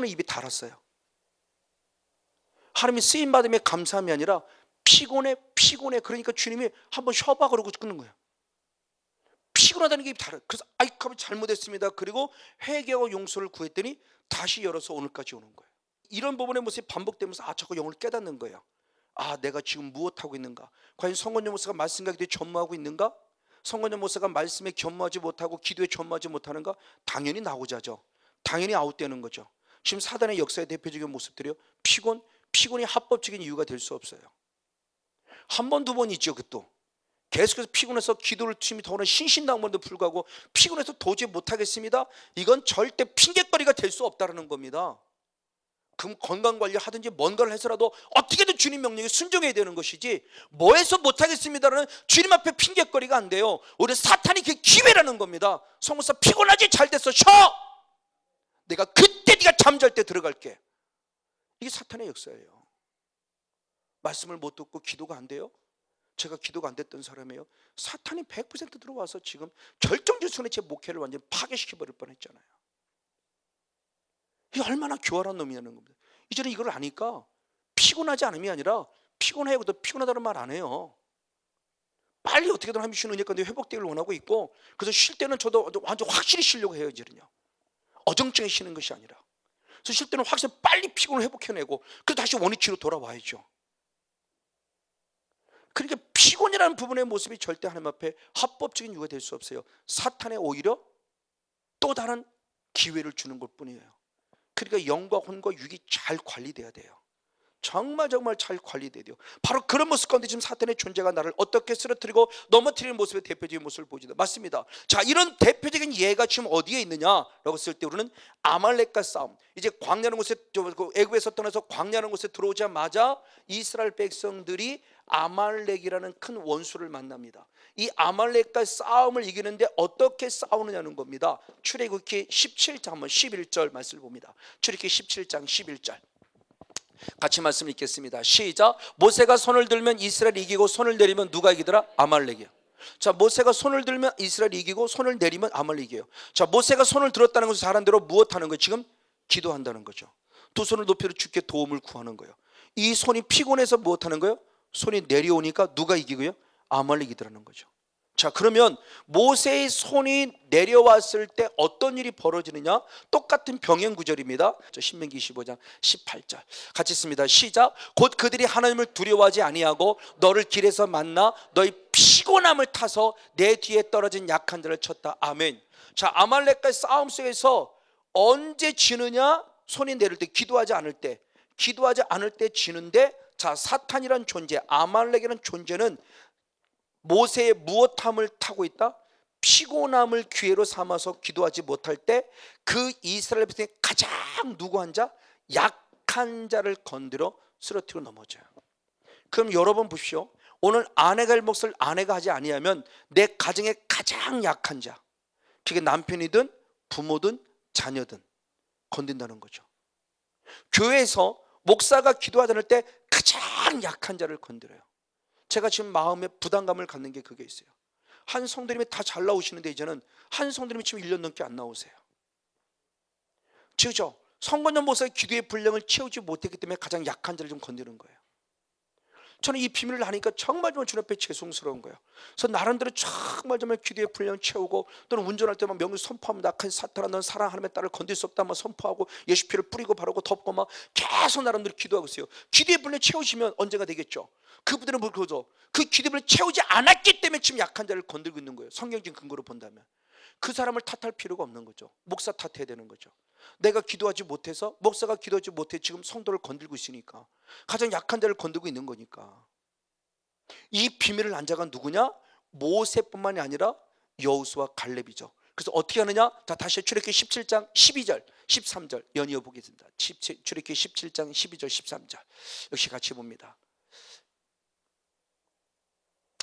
입이 닳았어요. 하나님이 쓰임받음에 감사함이 아니라 피곤해. 그러니까 주님이 한번 쉬어봐 그러고 끊는 거예요. 피곤하다는 게 입이 닳아요. 그래서 아이고, 잘못했습니다. 그리고 회개하고 용서를 구했더니 다시 열어서 오늘까지 오는 거예요. 이런 부분의 모습이 반복되면서 자꾸 영을 깨닫는 거예요. 내가 지금 무엇하고 있는가? 과연 성건영 목사가 말씀과 기도에 전무하고 있는가? 성건영 목사가 말씀에 견무하지 못하고 기도에 전무하지 못하는가? 당연히 나오자 하죠. 당연히 아웃되는 거죠. 지금 사단의 역사의 대표적인 모습들이요, 피곤이 합법적인 이유가 될 수 없어요. 한 번, 두 번 있죠. 그것도 계속해서 피곤해서 기도를 팀이 더구나 신신당번에도 불구하고 피곤해서 도저히 못하겠습니다. 이건 절대 핑계거리가 될 수 없다는 겁니다. 그럼 건강관리 하든지 뭔가를 해서라도 어떻게든 주님 명령에 순종해야 되는 것이지, 뭐해서 못하겠습니다라는 주님 앞에 핑계거리가 안 돼요. 오히려 사탄이 그 기회라는 겁니다. 성모사 피곤하지? 잘 됐어, 쉬어. 내가 그때 네가 잠잘 때 들어갈게. 이게 사탄의 역사예요. 말씀을 못 듣고 기도가 안 돼요? 제가 기도가 안 됐던 사람이에요. 사탄이 100% 들어와서 지금 결정적 순간에 제 목회를 완전히 파괴시켜버릴 뻔했잖아요. 이게 얼마나 교활한 놈이냐는 겁니다. 이제는 이걸 아니까 피곤하지 않음이 아니라 피곤해요. 그래도 피곤하다는 말 안 해요. 빨리 어떻게든 하면 쉬는 은혜 가운데 회복되기를 원하고 있고, 그래서 쉴 때는 저도 완전 확실히 쉬려고 해요. 이제는요, 어정쩡히 쉬는 것이 아니라. 그래서 쉴 때는 확실히 빨리 피곤을 회복해내고, 그래서 다시 원위치로 돌아와야죠. 그러니까 피곤이라는 부분의 모습이 절대 하나님 앞에 합법적인 이유가 될 수 없어요. 사탄에 오히려 또 다른 기회를 주는 것뿐이에요. 그러니까 영과 혼과 육이 잘 관리돼야 돼요. 정말 잘 관리돼야 돼요. 바로 그런 모습 가운데 지금 사탄의 존재가 나를 어떻게 쓰러뜨리고 넘어뜨리는 모습의 대표적인 모습을 보여준다. 맞습니다. 자, 이런 대표적인 예가 지금 어디에 있느냐라고 했을 때 우리는 아말렉과 싸움. 이제 광야라는 곳에, 애굽에서 떠나서 광야라는 곳에 들어오자마자 이스라엘 백성들이 아말렉이라는 큰 원수를 만납니다. 이 아말렉과 싸움을 이기는데 어떻게 싸우느냐는 겁니다. 출애굽기 17장 한번 11절 말씀을 봅니다. 출애굽기 17장 11절 같이 말씀 읽겠습니다. 시작. 모세가 손을 들면 이스라엘이 이기고 손을 내리면 누가 이기더라? 아말렉이요. 자, 모세가 손을 들면 이스라엘이 이기고 손을 내리면 아말렉이에요. 자, 모세가 손을 들었다는 것을 잘한 대로 무엇하는 거예요? 지금 기도한다는 거죠. 두 손을 높여 주께 도움을 구하는 거예요. 이 손이 피곤해서 무엇하는 거예요? 손이 내려오니까 누가 이기고요? 아말렉이더라는 거죠. 자, 그러면 모세의 손이 내려왔을 때 어떤 일이 벌어지느냐? 똑같은 병행 구절입니다. 신명기 25장 18절 같이 읽습니다. 시작. 곧 그들이 하나님을 두려워하지 아니하고 너를 길에서 만나 너희 피곤함을 타서 내 뒤에 떨어진 약한 자를 쳤다. 아멘. 자, 아말렉과의 싸움 속에서 언제 지느냐? 손이 내릴 때, 기도하지 않을 때 지는데, 자, 사탄이란 존재, 아말렉이라는 존재는 모세의 무엇함을 타고 있다? 피곤함을 기회로 삼아서 기도하지 못할 때 그 이스라엘 백성이 가장 누구한 자? 약한 자를 건드려 쓰러뜨리고 넘어져요. 그럼 여러분 보십시오. 오늘 아내가 할 몫을 아내가 하지 아니하면 내 가정의 가장 약한 자, 그게 남편이든 부모든 자녀든 건든다는 거죠. 교회에서 목사가 기도하지 않을 때 가장 약한 자를 건드려요. 제가 지금 마음에 부담감을 갖는 게 그게 있어요. 한 성도님이 다 잘 나오시는데 이제는 한 성도님이 지금 1년 넘게 안 나오세요. 그죠? 성건영 목사의 기도의 분량을 채우지 못했기 때문에 가장 약한 자를 좀 건드는 거예요. 저는 이 비밀을 아니까 정말 주님 앞에 죄송스러운 거예요. 그래서 나름대로 정말 기도의 분량을 채우고, 또는 운전할 때만 명령 선포합니다. 악한 사탄아, 넌 사랑 하나님의 딸을 건들 수 없다 막 선포하고, 예수 피를 뿌리고 바르고 덮고 막 계속 나름대로 기도하고 있어요. 기도의 분량 채우시면 언젠가 되겠죠. 그분들은 뭘 그러죠? 그 기도의 분량 채우지 않았기 때문에 지금 약한 자를 건들고 있는 거예요. 성경적인 근거로 본다면 그 사람을 탓할 필요가 없는 거죠. 목사 탓해야 되는 거죠. 내가 기도하지 못해서, 목사가 기도하지 못해 지금 성도를 건들고 있으니까, 가장 약한 자를 건들고 있는 거니까. 이 비밀을 안 자가 누구냐? 모세뿐만이 아니라 여호수아, 갈렙이죠. 그래서 어떻게 하느냐? 자, 다시 출애굽기 17장 12절 13절 연이어 보겠습니다. 출애굽기 17장 12절 13절 역시 같이 봅니다.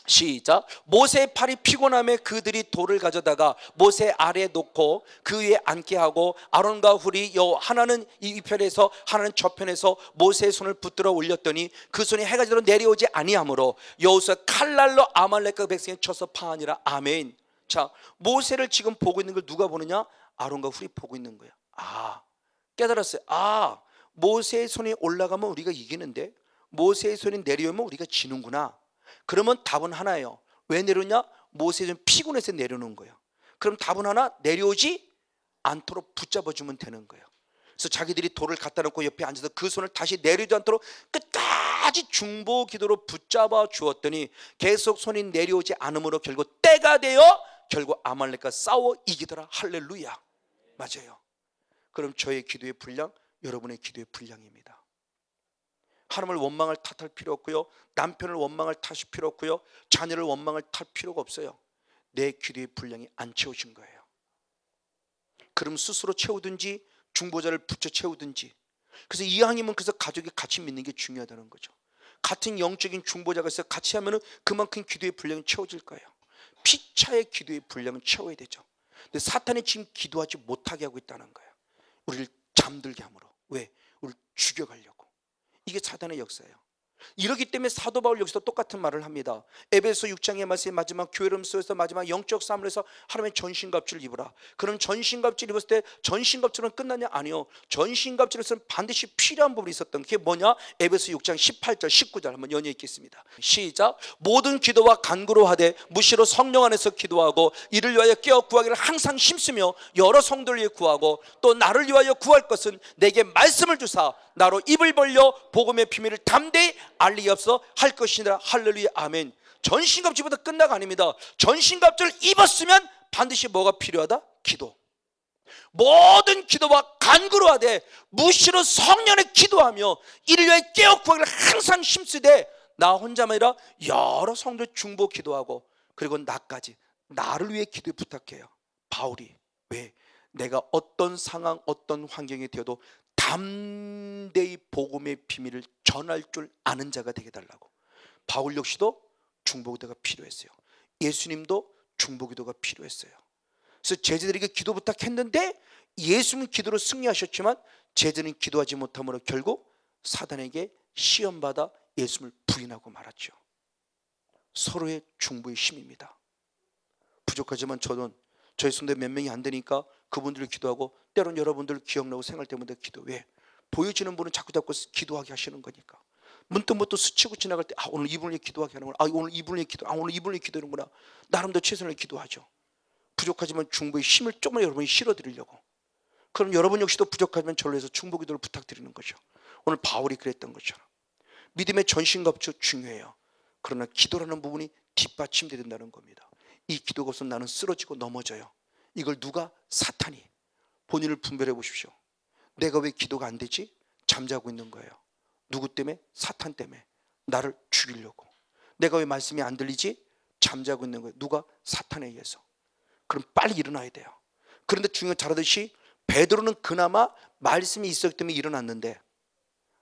시작. 모세의 팔이 피곤함에 그들이 돌을 가져다가 모세 아래에 놓고 그 위에 앉게 하고 아론과 훌이 하나는 이 편에서 하나는 저편에서 모세의 손을 붙들어 올렸더니 그 손이 해가 지도록 내려오지 아니하므로 여호수아 칼날로 아말렉과 백성이 쳐서 파하니라. 아멘. 자, 모세를 지금 보고 있는 걸 누가 보느냐? 아론과 훌이 보고 있는 거야. 깨달았어요. 모세의 손이 올라가면 우리가 이기는데 모세의 손이 내려오면 우리가 지는구나. 그러면 답은 하나예요. 왜 내려오냐? 모세는 피곤해서 내려오는 거예요. 그럼 답은 하나, 내려오지 않도록 붙잡아주면 되는 거예요. 그래서 자기들이 돌을 갖다 놓고 옆에 앉아서 그 손을 다시 내려오지 않도록 끝까지 중보 기도로 붙잡아 주었더니 계속 손이 내려오지 않으므로 결국 때가 되어 결국 아말렉과 싸워 이기더라. 할렐루야. 맞아요. 그럼 저의 기도의 분량, 여러분의 기도의 분량입니다. 하나님을 원망을 탓할 필요 없고요, 남편을 원망을 탓할 필요 없고요, 자녀를 원망을 탓할 필요가 없어요. 내 기도의 분량이 안 채워진 거예요. 그럼 스스로 채우든지 중보자를 붙여 채우든지. 그래서 이왕이면 그래서 가족이 같이 믿는 게 중요하다는 거죠. 같은 영적인 중보자가 있어서 같이 하면은 그만큼 기도의 분량이 채워질 거예요. 피차의 기도의 분량은 채워야 되죠. 근데 사탄이 지금 기도하지 못하게 하고 있다는 거예요. 우리를 잠들게 함으로. 왜? 우리를 죽여가려고. 이게 사단의 역사예요. 이렇기 때문에 사도 바울 여기서 똑같은 말을 합니다. 에베소 6장의 말씀의 마지막 교회를 속에서 마지막 영적 싸움을 해서 하나님의 전신갑주를 입으라. 그럼 전신갑주를 입었을 때 전신갑주는 끝나냐? 아니요. 전신갑주에서는 반드시 필요한 부분이 있었던 게 뭐냐? 에베소 6장 18절 19절 한번 연이어 읽겠습니다. 시작. 모든 기도와 간구로 하되 무시로 성령 안에서 기도하고 이를 위하여 깨어 구하기를 항상 힘쓰며 여러 성도를 위해 구하고 또 나를 위하여 구할 것은 내게 말씀을 주사 나로 입을 벌려 복음의 비밀을 담대히 알리옵소 할 것이니라. 할렐루야. 아멘. 전신갑주보다 끝나가 아닙니다. 전신갑주를 입었으면 반드시 뭐가 필요하다? 기도. 모든 기도와 간구로 하되 무시로 성령에 기도하며 이를 위하여 깨어 구하기를 항상 힘쓰되 나 혼자만 아니라 여러 성도 중보 기도하고 그리고 나까지 나를 위해 기도에 부탁해요. 바울이. 왜? 내가 어떤 상황 어떤 환경이 되어도 담대히 복음의 비밀을 전할 줄 아는 자가 되게 달라고. 바울 역시도 중보기도가 필요했어요. 예수님도 중보기도가 필요했어요. 그래서 제자들에게 기도 부탁했는데 예수님은 기도로 승리하셨지만 제자는 기도하지 못함으로 결국 사단에게 시험받아 예수님을 부인하고 말았죠. 서로의 중보의 힘입니다. 부족하지만 저는 저희 손대 몇 명이 안 되니까 그분들을 기도하고 때로는 여러분들 기억나고 생활 때문에 기도. 왜? 보여지는 분은 자꾸 기도하게 하시는 거니까. 문득 스치고 지나갈 때 오늘 이분을 위해 기도하게 하는구나. 오늘 이분을 위해 기도. 오늘 이분을 위해 기도하는구나. 나름대로 최선을 기도하죠. 부족하지만 중보의 힘을 조금만 여러분이 실어드리려고. 그럼 여러분 역시도 부족하지만 절로 해서 중보 기도를 부탁드리는 거죠. 오늘 바울이 그랬던 것처럼 믿음의 전신갑주 중요해요. 그러나 기도라는 부분이 뒷받침돼야 된다는 겁니다. 이 기도가 없으면 나는 쓰러지고 넘어져요. 이걸 누가? 사탄이. 본인을 분별해 보십시오. 내가 왜 기도가 안 되지? 잠자고 있는 거예요. 누구 때문에? 사탄 때문에. 나를 죽이려고. 내가 왜 말씀이 안 들리지? 잠자고 있는 거예요. 누가? 사탄에 의해서. 그럼 빨리 일어나야 돼요. 그런데 중요한 잘 알듯이 베드로는 그나마 말씀이 있었기 때문에 일어났는데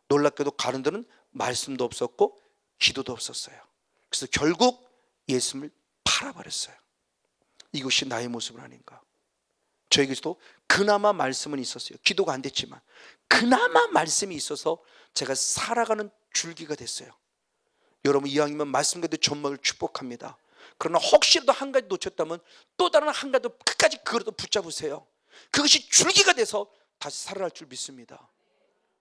놀랍게도 가룟들은 말씀도 없었고 기도도 없었어요. 그래서 결국 예수님을 팔아버렸어요. 이것이 나의 모습은 아닌가. 저에게서도 그나마 말씀은 있었어요. 기도가 안 됐지만 그나마 말씀이 있어서 제가 살아가는 줄기가 됐어요. 여러분 이왕이면 말씀 가운데 전막을 축복합니다. 그러나 혹시라도 한 가지 놓쳤다면 또 다른 한 가지 끝까지 그거라도 붙잡으세요. 그것이 줄기가 돼서 다시 살아날 줄 믿습니다.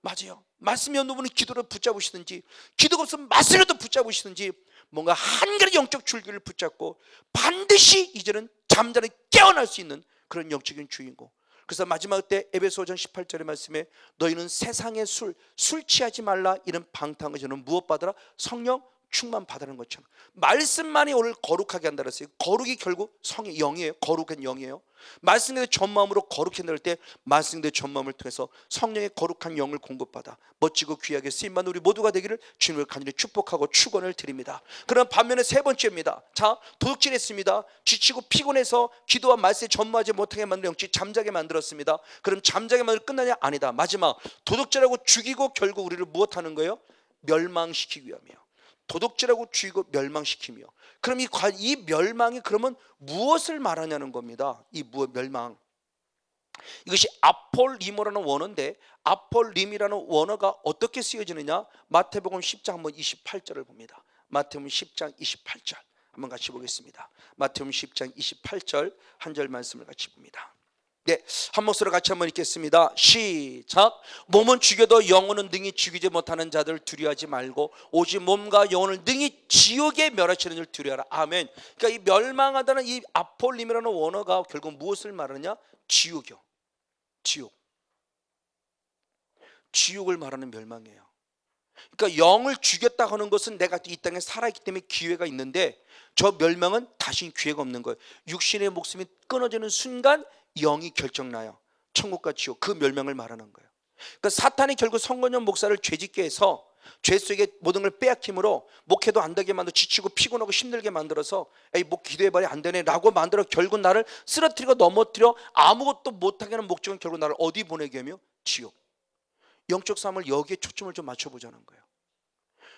맞아요. 말씀이 없는 분은 기도를 붙잡으시든지 기도가 없으면 말씀이라도 붙잡으시든지 뭔가 한 가지 영적 줄기를 붙잡고 반드시 이제는 잠자는 깨어날 수 있는 그런 영적인 주인공. 그래서 마지막 때 에베소 5장 18절의 말씀에 너희는 세상의 술 취하지 말라 이런 방탕한 저는 무엇 받으라? 성령 충만 받는 것처럼 말씀만이 오늘 거룩하게 한다 그랬어요. 거룩이 결국 성의 영이에요. 거룩한 영이에요. 말씀대로 전 마음으로 거룩히 낼 때 말씀대로 전 마음을 통해서 성령의 거룩한 영을 공급받아 멋지고 귀하게 쓰임받는 우리 모두가 되기를 주님을 간절히 축복하고 축원을 드립니다. 그럼 반면에 세 번째입니다. 자, 도둑질했습니다. 지치고 피곤해서 기도와 말씀에 전무하지 못하게 만든 영적 잠자게 만들었습니다. 그럼 잠자게 만들 끝나냐? 아니다. 마지막 도둑질하고 죽이고 결국 우리를 무엇하는 거예요? 멸망시키기 위함이에요. 도둑질하고 죽이고 멸망시키며. 그럼 이 멸망이 그러면 무엇을 말하냐는 겁니다. 이 멸망. 이것이 아폴리모라는 원어인데 아폴림이라는 원어가 어떻게 쓰여지느냐? 마태복음 10장 한번 28절을 봅니다. 마태복음 10장 28절 한번 같이 보겠습니다. 마태복음 10장 28절 한 절 말씀을 같이 봅니다. 네, 한 목소리로 같이 한번 읽겠습니다. 시작. 몸은 죽여도 영혼은 능히 죽이지 못하는 자들 두려워하지 말고 오직 몸과 영혼을 능히 지옥에 멸하시는 줄 두려워하라. 아멘. 그러니까 이 멸망하다는 이 아폴림이라는 원어가 결국 무엇을 말하느냐? 지옥이요. 지옥을 말하는 멸망이에요. 그러니까 영을 죽였다 하는 것은 내가 이 땅에 살아있기 때문에 기회가 있는데 저 멸망은 다시 기회가 없는 거예요. 육신의 목숨이 끊어지는 순간 영이 결정나요. 천국과 지옥, 그 멸망을 말하는 거예요. 그러니까 사탄이 결국 성건영 목사를 죄짓게 해서 죄 속에 모든 걸 빼앗김으로 목회도 안 되게 만들어 지치고 피곤하고 힘들게 만들어서 에이 뭐 기도해봐야 안 되네 라고 만들어 결국 나를 쓰러뜨리고 넘어뜨려 아무것도 못하게 하는 목적은 결국 나를 어디 보내게 하며? 지옥. 영적 삶을 여기에 초점을 좀 맞춰보자는 거예요.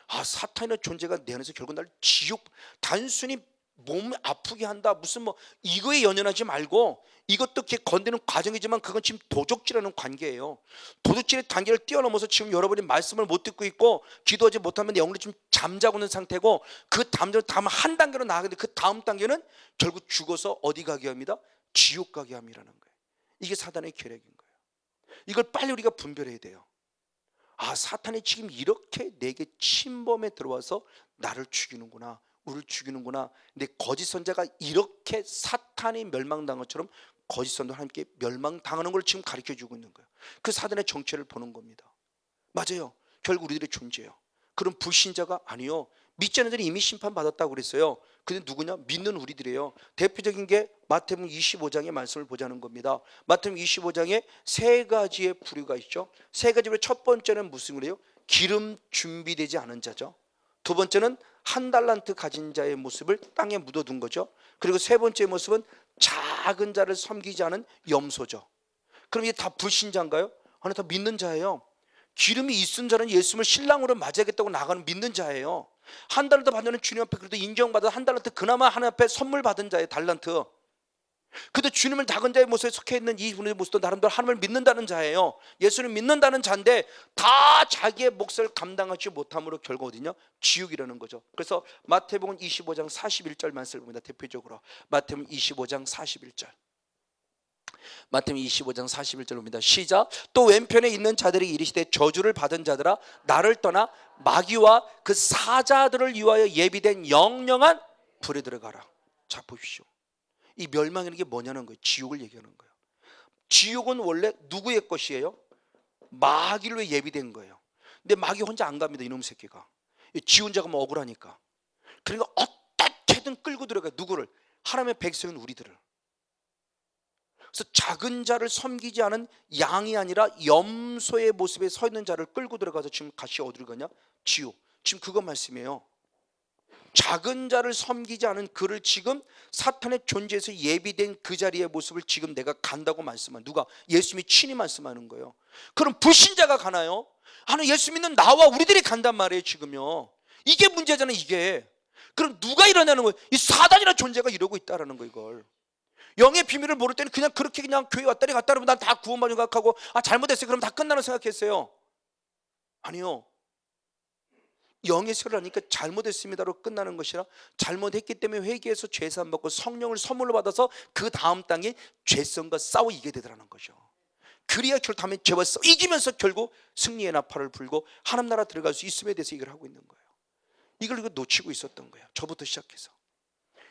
아, 사탄의 존재가 내 안에서 결국 나를 지옥, 단순히 몸 아프게 한다 무슨 뭐 이거에 연연하지 말고 이것도 이렇게 건드는 과정이지만 그건 지금 도적질하는 관계예요. 도둑질의 단계를 뛰어넘어서 지금 여러분이 말씀을 못 듣고 있고 기도하지 못하면 영혼이 좀 잠자고 있는 상태고 그 다음 한 단계로 나아가는데 그 다음 단계는 결국 죽어서 어디 가게 합니다? 지옥 가게 함이라는 거예요. 이게 사단의 계략인 거예요. 이걸 빨리 우리가 분별해야 돼요. 아, 사탄이 지금 이렇게 내게 침범에 들어와서 나를 죽이는구나, 우리를 죽이는구나. 근데 거짓 선자가 이렇게 사탄이 멸망당한 것처럼 거짓 선자와 함께 멸망당하는 걸 지금 가르쳐주고 있는 거예요. 그 사단의 정체를 보는 겁니다. 맞아요. 결국 우리들의 존재예요. 그럼 불신자가 아니요, 믿지 않는 자는 이미 심판받았다고 그랬어요. 근데 누구냐? 믿는 우리들이에요. 대표적인 게 마태복음 25장의 말씀을 보자는 겁니다. 마태복음 25장에 세 가지의 부류가 있죠. 세 가지 부류. 첫 번째는 무슨 부류예요? 기름 준비되지 않은 자죠. 두 번째는 한 달란트 가진 자의 모습을 땅에 묻어둔 거죠. 그리고 세 번째 모습은 작은 자를 섬기지 않은 염소죠. 그럼 이게 다 불신자인가요? 아니, 다 믿는 자예요. 기름이 있은 자는 예수님을 신랑으로 맞이하겠다고 나가는 믿는 자예요. 한 달란트 받는 주님 앞에 그래도 인정받아 한 달란트 그나마 하나님 앞에 선물 받은 자예요. 달란트. 그래도 주님을 작은 자의 모습에 속해 있는 이분의 모습도 나름대로 하나님을 믿는다는 자예요. 예수를 믿는다는 자인데 다 자기의 몫을 감당하지 못함으로 결국 어디냐? 지옥이라는 거죠. 그래서 마태복음 25장 41절 말씀을 봅니다. 대표적으로 마태복음 25장 41절. 마태복음 25장 41절 봅니다. 시작. 또 왼편에 있는 자들이 이르시되 저주를 받은 자들아 나를 떠나 마귀와 그 사자들을 위하여 예비된 영영한 불에 들어가라. 자, 보십시오. 이 멸망이라는 게 뭐냐는 거예요. 지옥을 얘기하는 거예요. 지옥은 원래 누구의 것이에요? 마귀를 위해 예비된 거예요. 근데 마귀 혼자 안 갑니다. 이놈 새끼가. 지 혼자 가면 억울하니까. 그러니까 어떻게든 끌고 들어가요. 누구를? 하나님의 백성인 우리들을. 그래서 작은 자를 섬기지 않은 양이 아니라 염소의 모습에 서 있는 자를 끌고 들어가서 지금 같이 어디로 가냐? 지옥. 지금 그거 말씀이에요. 작은 자를 섬기지 않은 그를 지금 사탄의 존재에서 예비된 그 자리의 모습을 지금 내가 간다고 말씀하는, 누가? 예수님이 친히 말씀하는 거예요. 그럼 불신자가 가나요? 하는 예수 믿는 나와 우리들이 간단 말이에요. 지금요. 이게 문제잖아요. 이게. 그럼 누가 이러냐는 거예요. 이 사단이라는 존재가 이러고 있다라는 거예요. 이걸 영의 비밀을 모를 때는 그냥 그렇게 그냥 교회 왔다리 갔다 그러면 난 다 구원받은 생각하고 아 잘못했어요 그럼 다 끝나는 생각했어요. 아니요. 영의 세를 하니까 잘못했습니다로 끝나는 것이라 잘못했기 때문에 회개해서 죄사함 받고 성령을 선물로 받아서 그 다음 땅에 죄성과 싸워 이기게 되더라는 거죠. 그래야 결국하면 죄와 싸워 이기면서 결국 승리의 나팔을 불고 하나님 나라 들어갈 수 있음에 대해서 얘기를 하고 있는 거예요. 이걸 놓치고 있었던 거예요. 저부터 시작해서.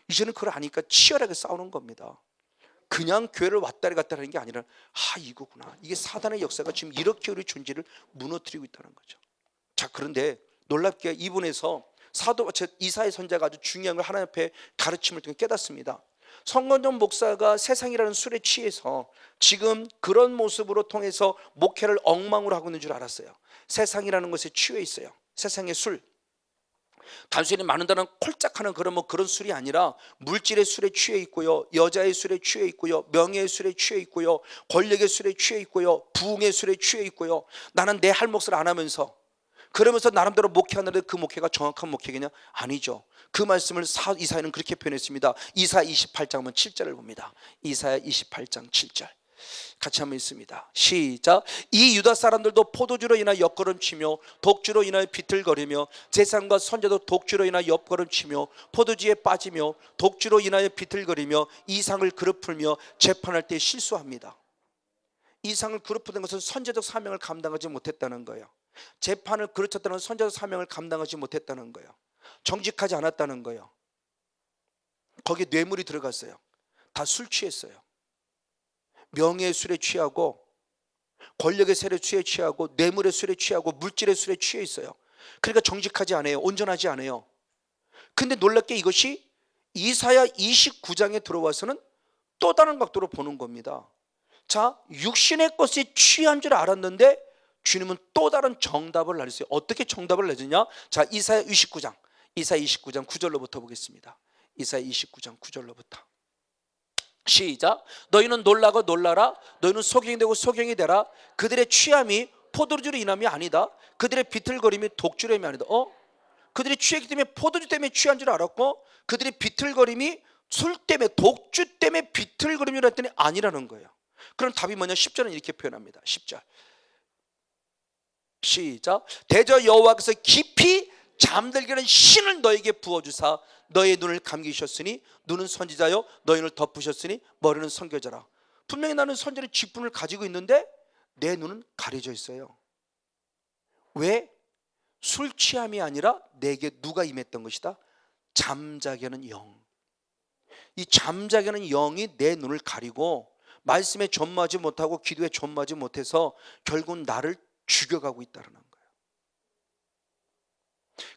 이제는 그걸 아니까 치열하게 싸우는 겁니다. 그냥 교회를 왔다리 갔다 하는 게 아니라 아 이거구나. 이게 사단의 역사가 지금 이렇게 우리 존재를 무너뜨리고 있다는 거죠. 자, 그런데 놀랍게 이분에서 이사야 선지자가 아주 중요한 걸 하나님 앞에 가르침을 통해 깨닫습니다. 성건전 목사가 세상이라는 술에 취해서 지금 그런 모습으로 통해서 목회를 엉망으로 하고 있는 줄 알았어요. 세상이라는 것에 취해 있어요. 세상의 술, 단순히 많은다는 콜짝하는 그런 술이 아니라 물질의 술에 취해 있고요, 여자의 술에 취해 있고요, 명예의 술에 취해 있고요, 권력의 술에 취해 있고요, 부흥의 술에 취해 있고요. 나는 내 할 몫을 안 하면서 그러면서 나름대로 목회하는데 그 목회가 정확한 목회겠냐? 아니죠. 그 말씀을 이사야는 그렇게 표현했습니다. 이사야 28장 7절을 봅니다. 이사야 28장 7절 같이 한번 읽습니다. 시작. 이 유다 사람들도 포도주로 인하여 옆걸음치며 독주로 인하여 비틀거리며 제사장과 선자도 독주로 인하여 옆걸음치며 포도주에 빠지며 독주로 인하여 비틀거리며 이상을 그릇 풀며 재판할 때 실수합니다. 이상을 그릇 푸는 것은 선제적 사명을 감당하지 못했다는 거예요. 재판을 그르쳤다는 선제적 사명을 감당하지 못했다는 거예요. 정직하지 않았다는 거예요. 거기에 뇌물이 들어갔어요. 다 술 취했어요. 명예의 술에 취하고 권력의 술에 취하고 뇌물의 술에 취하고 물질의 술에 취해 있어요. 그러니까 정직하지 않아요. 온전하지 않아요. 근데 놀랍게 이것이 이사야 29장에 들어와서는 또 다른 각도로 보는 겁니다. 자, 육신의 것에 취한 줄 알았는데 주님은 또 다른 정답을 내렸어요. 어떻게 정답을 내주냐? 자, 이사야 29장 9절로부터 보겠습니다. 이사야 29장 9절로부터 시작. 너희는 놀라고 놀라라. 너희는 소경이 되고 소경이 되라. 그들의 취함이 포도주로 인함이 아니다. 그들의 비틀거림이 독주로 인함이 아니다. 그들이 취했기 때문에 포도주 때문에 취한 줄 알았고, 그들의 비틀거림이 술 때문에 독주 때문에 비틀거림이라 했더니 아니라는 거예요. 그럼 답이 뭐냐? 10절은 이렇게 표현합니다. 10절 시작. 대저 여호와께서 깊이 잠들게 하는 신을 너에게 부어주사 너의 눈을 감기셨으니 눈은 선지자요 너희 눈을 덮으셨으니 머리는 선교자라. 분명히 나는 선지자의 직분을 가지고 있는데 내 눈은 가려져 있어요. 왜? 술 취함이 아니라 내게 누가 임했던 것이다? 잠자게 하는 영. 이 잠자게 하는 영이 내 눈을 가리고 말씀에 전무하지 못하고 기도에 전무하지 못해서 결국 나를 죽여가고 있다는 거예요.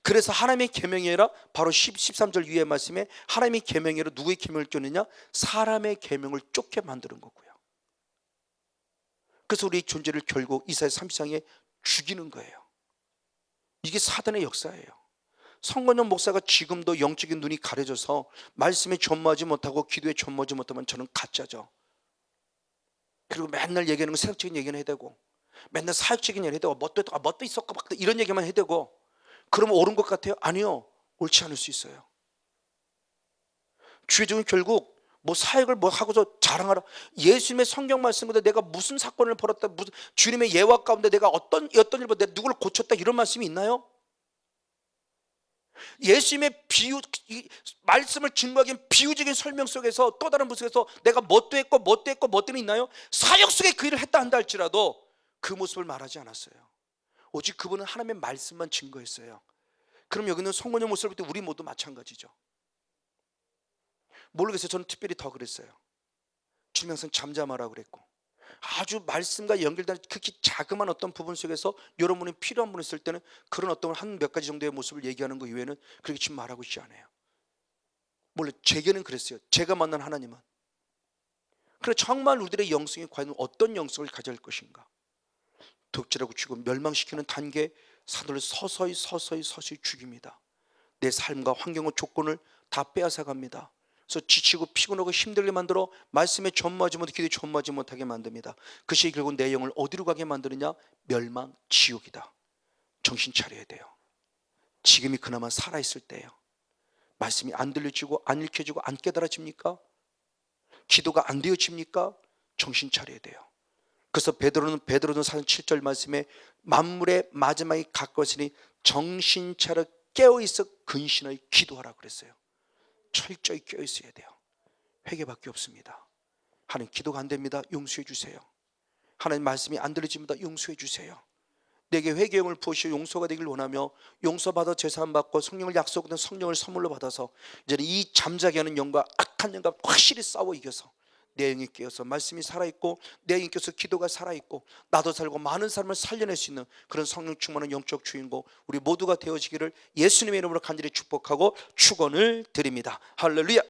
그래서 하나님의 계명이라 바로 13절 위의 말씀에 하나님의 계명이라 누구의 계명을 쫓느냐? 사람의 계명을 쫓게 만드는 거고요. 그래서 우리 존재를 결국 이사야 30장에 죽이는 거예요. 이게 사단의 역사예요. 성건영 목사가 지금도 영적인 눈이 가려져서 말씀에 전무하지 못하고 기도에 전무하지 못하면 저는 가짜죠. 그리고 맨날 얘기하는 건 세상적인 얘기는 해야 되고 맨날 사역적인 얘기는 해야 되고 뭣도 있었고 막 이런 얘기만 해야 되고 그러면 옳은 것 같아요? 아니요. 옳지 않을 수 있어요. 주의적은 결국 뭐 사역을 뭐 하고서 자랑하라. 예수님의 성경 말씀보다 내가 무슨 사건을 벌였다, 무슨 주님의 예화 가운데 내가 어떤 일보다 내가 누구를 고쳤다 이런 말씀이 있나요? 예수님의 말씀을 증거하기엔 비유적인 설명 속에서 또 다른 모습에서 내가 뭣도 했고 뭣도 있나요? 사역 속에 그 일을 했다 한다 할지라도 그 모습을 말하지 않았어요. 오직 그분은 하나님의 말씀만 증거했어요. 그럼 여기는 성모님 모습을 볼 때 우리 모두 마찬가지죠. 모르겠어요. 저는 특별히 더 그랬어요. 주님 항상 잠잠하라고 그랬고 아주 말씀과 연결된 극히 자그마한 어떤 부분 속에서 여러분이 필요한 분이 있을 때는 그런 어떤 한 몇 가지 정도의 모습을 얘기하는 것 이외에는 그렇게 지금 말하고 있지 않아요. 물론 제게는 그랬어요. 제가 만난 하나님은. 그래 정말 우리들의 영성이 과연 어떤 영성을 가져야 할 것인가? 독질하고 죽고 멸망시키는 단계에 사도를 서서히 죽입니다. 내 삶과 환경과 조건을 다 빼앗아 갑니다. 그래서 지치고 피곤하고 힘들게 만들어 말씀에 전무하지 못하게 기도에 전무하지 못하게 만듭니다. 그것이 결국 내 영을 어디로 가게 만드느냐? 멸망, 지옥이다. 정신 차려야 돼요. 지금이 그나마 살아있을 때예요. 말씀이 안 들려지고 안 읽혀지고 안 깨달아집니까? 기도가 안 되어집니까? 정신 차려야 돼요. 그래서 베드로는 사전 7절 말씀에 만물의 마지막이 가까웠으니 정신 차려 깨어있어 근신하여 기도하라 그랬어요. 철저히 깨어있어야 돼요. 회개밖에 없습니다. 하나님 기도가 안 됩니다. 용서해 주세요. 하나님 말씀이 안 들려집니다. 용서해 주세요. 내게 회개형을 부으시어 용서가 되길 원하며 용서받아 제사함 받고 성령을 약속된 성령을 선물로 받아서 이제는 이 잠자게 하는 영과 악한 영과 확실히 싸워 이겨서 내 영이 깨어서 말씀이 살아있고 내 영이 깨어서 기도가 살아있고 나도 살고 많은 사람을 살려낼 수 있는 그런 성령 충만한 영적 주인공 우리 모두가 되어지기를 예수님의 이름으로 간절히 축복하고 축원을 드립니다. 할렐루야.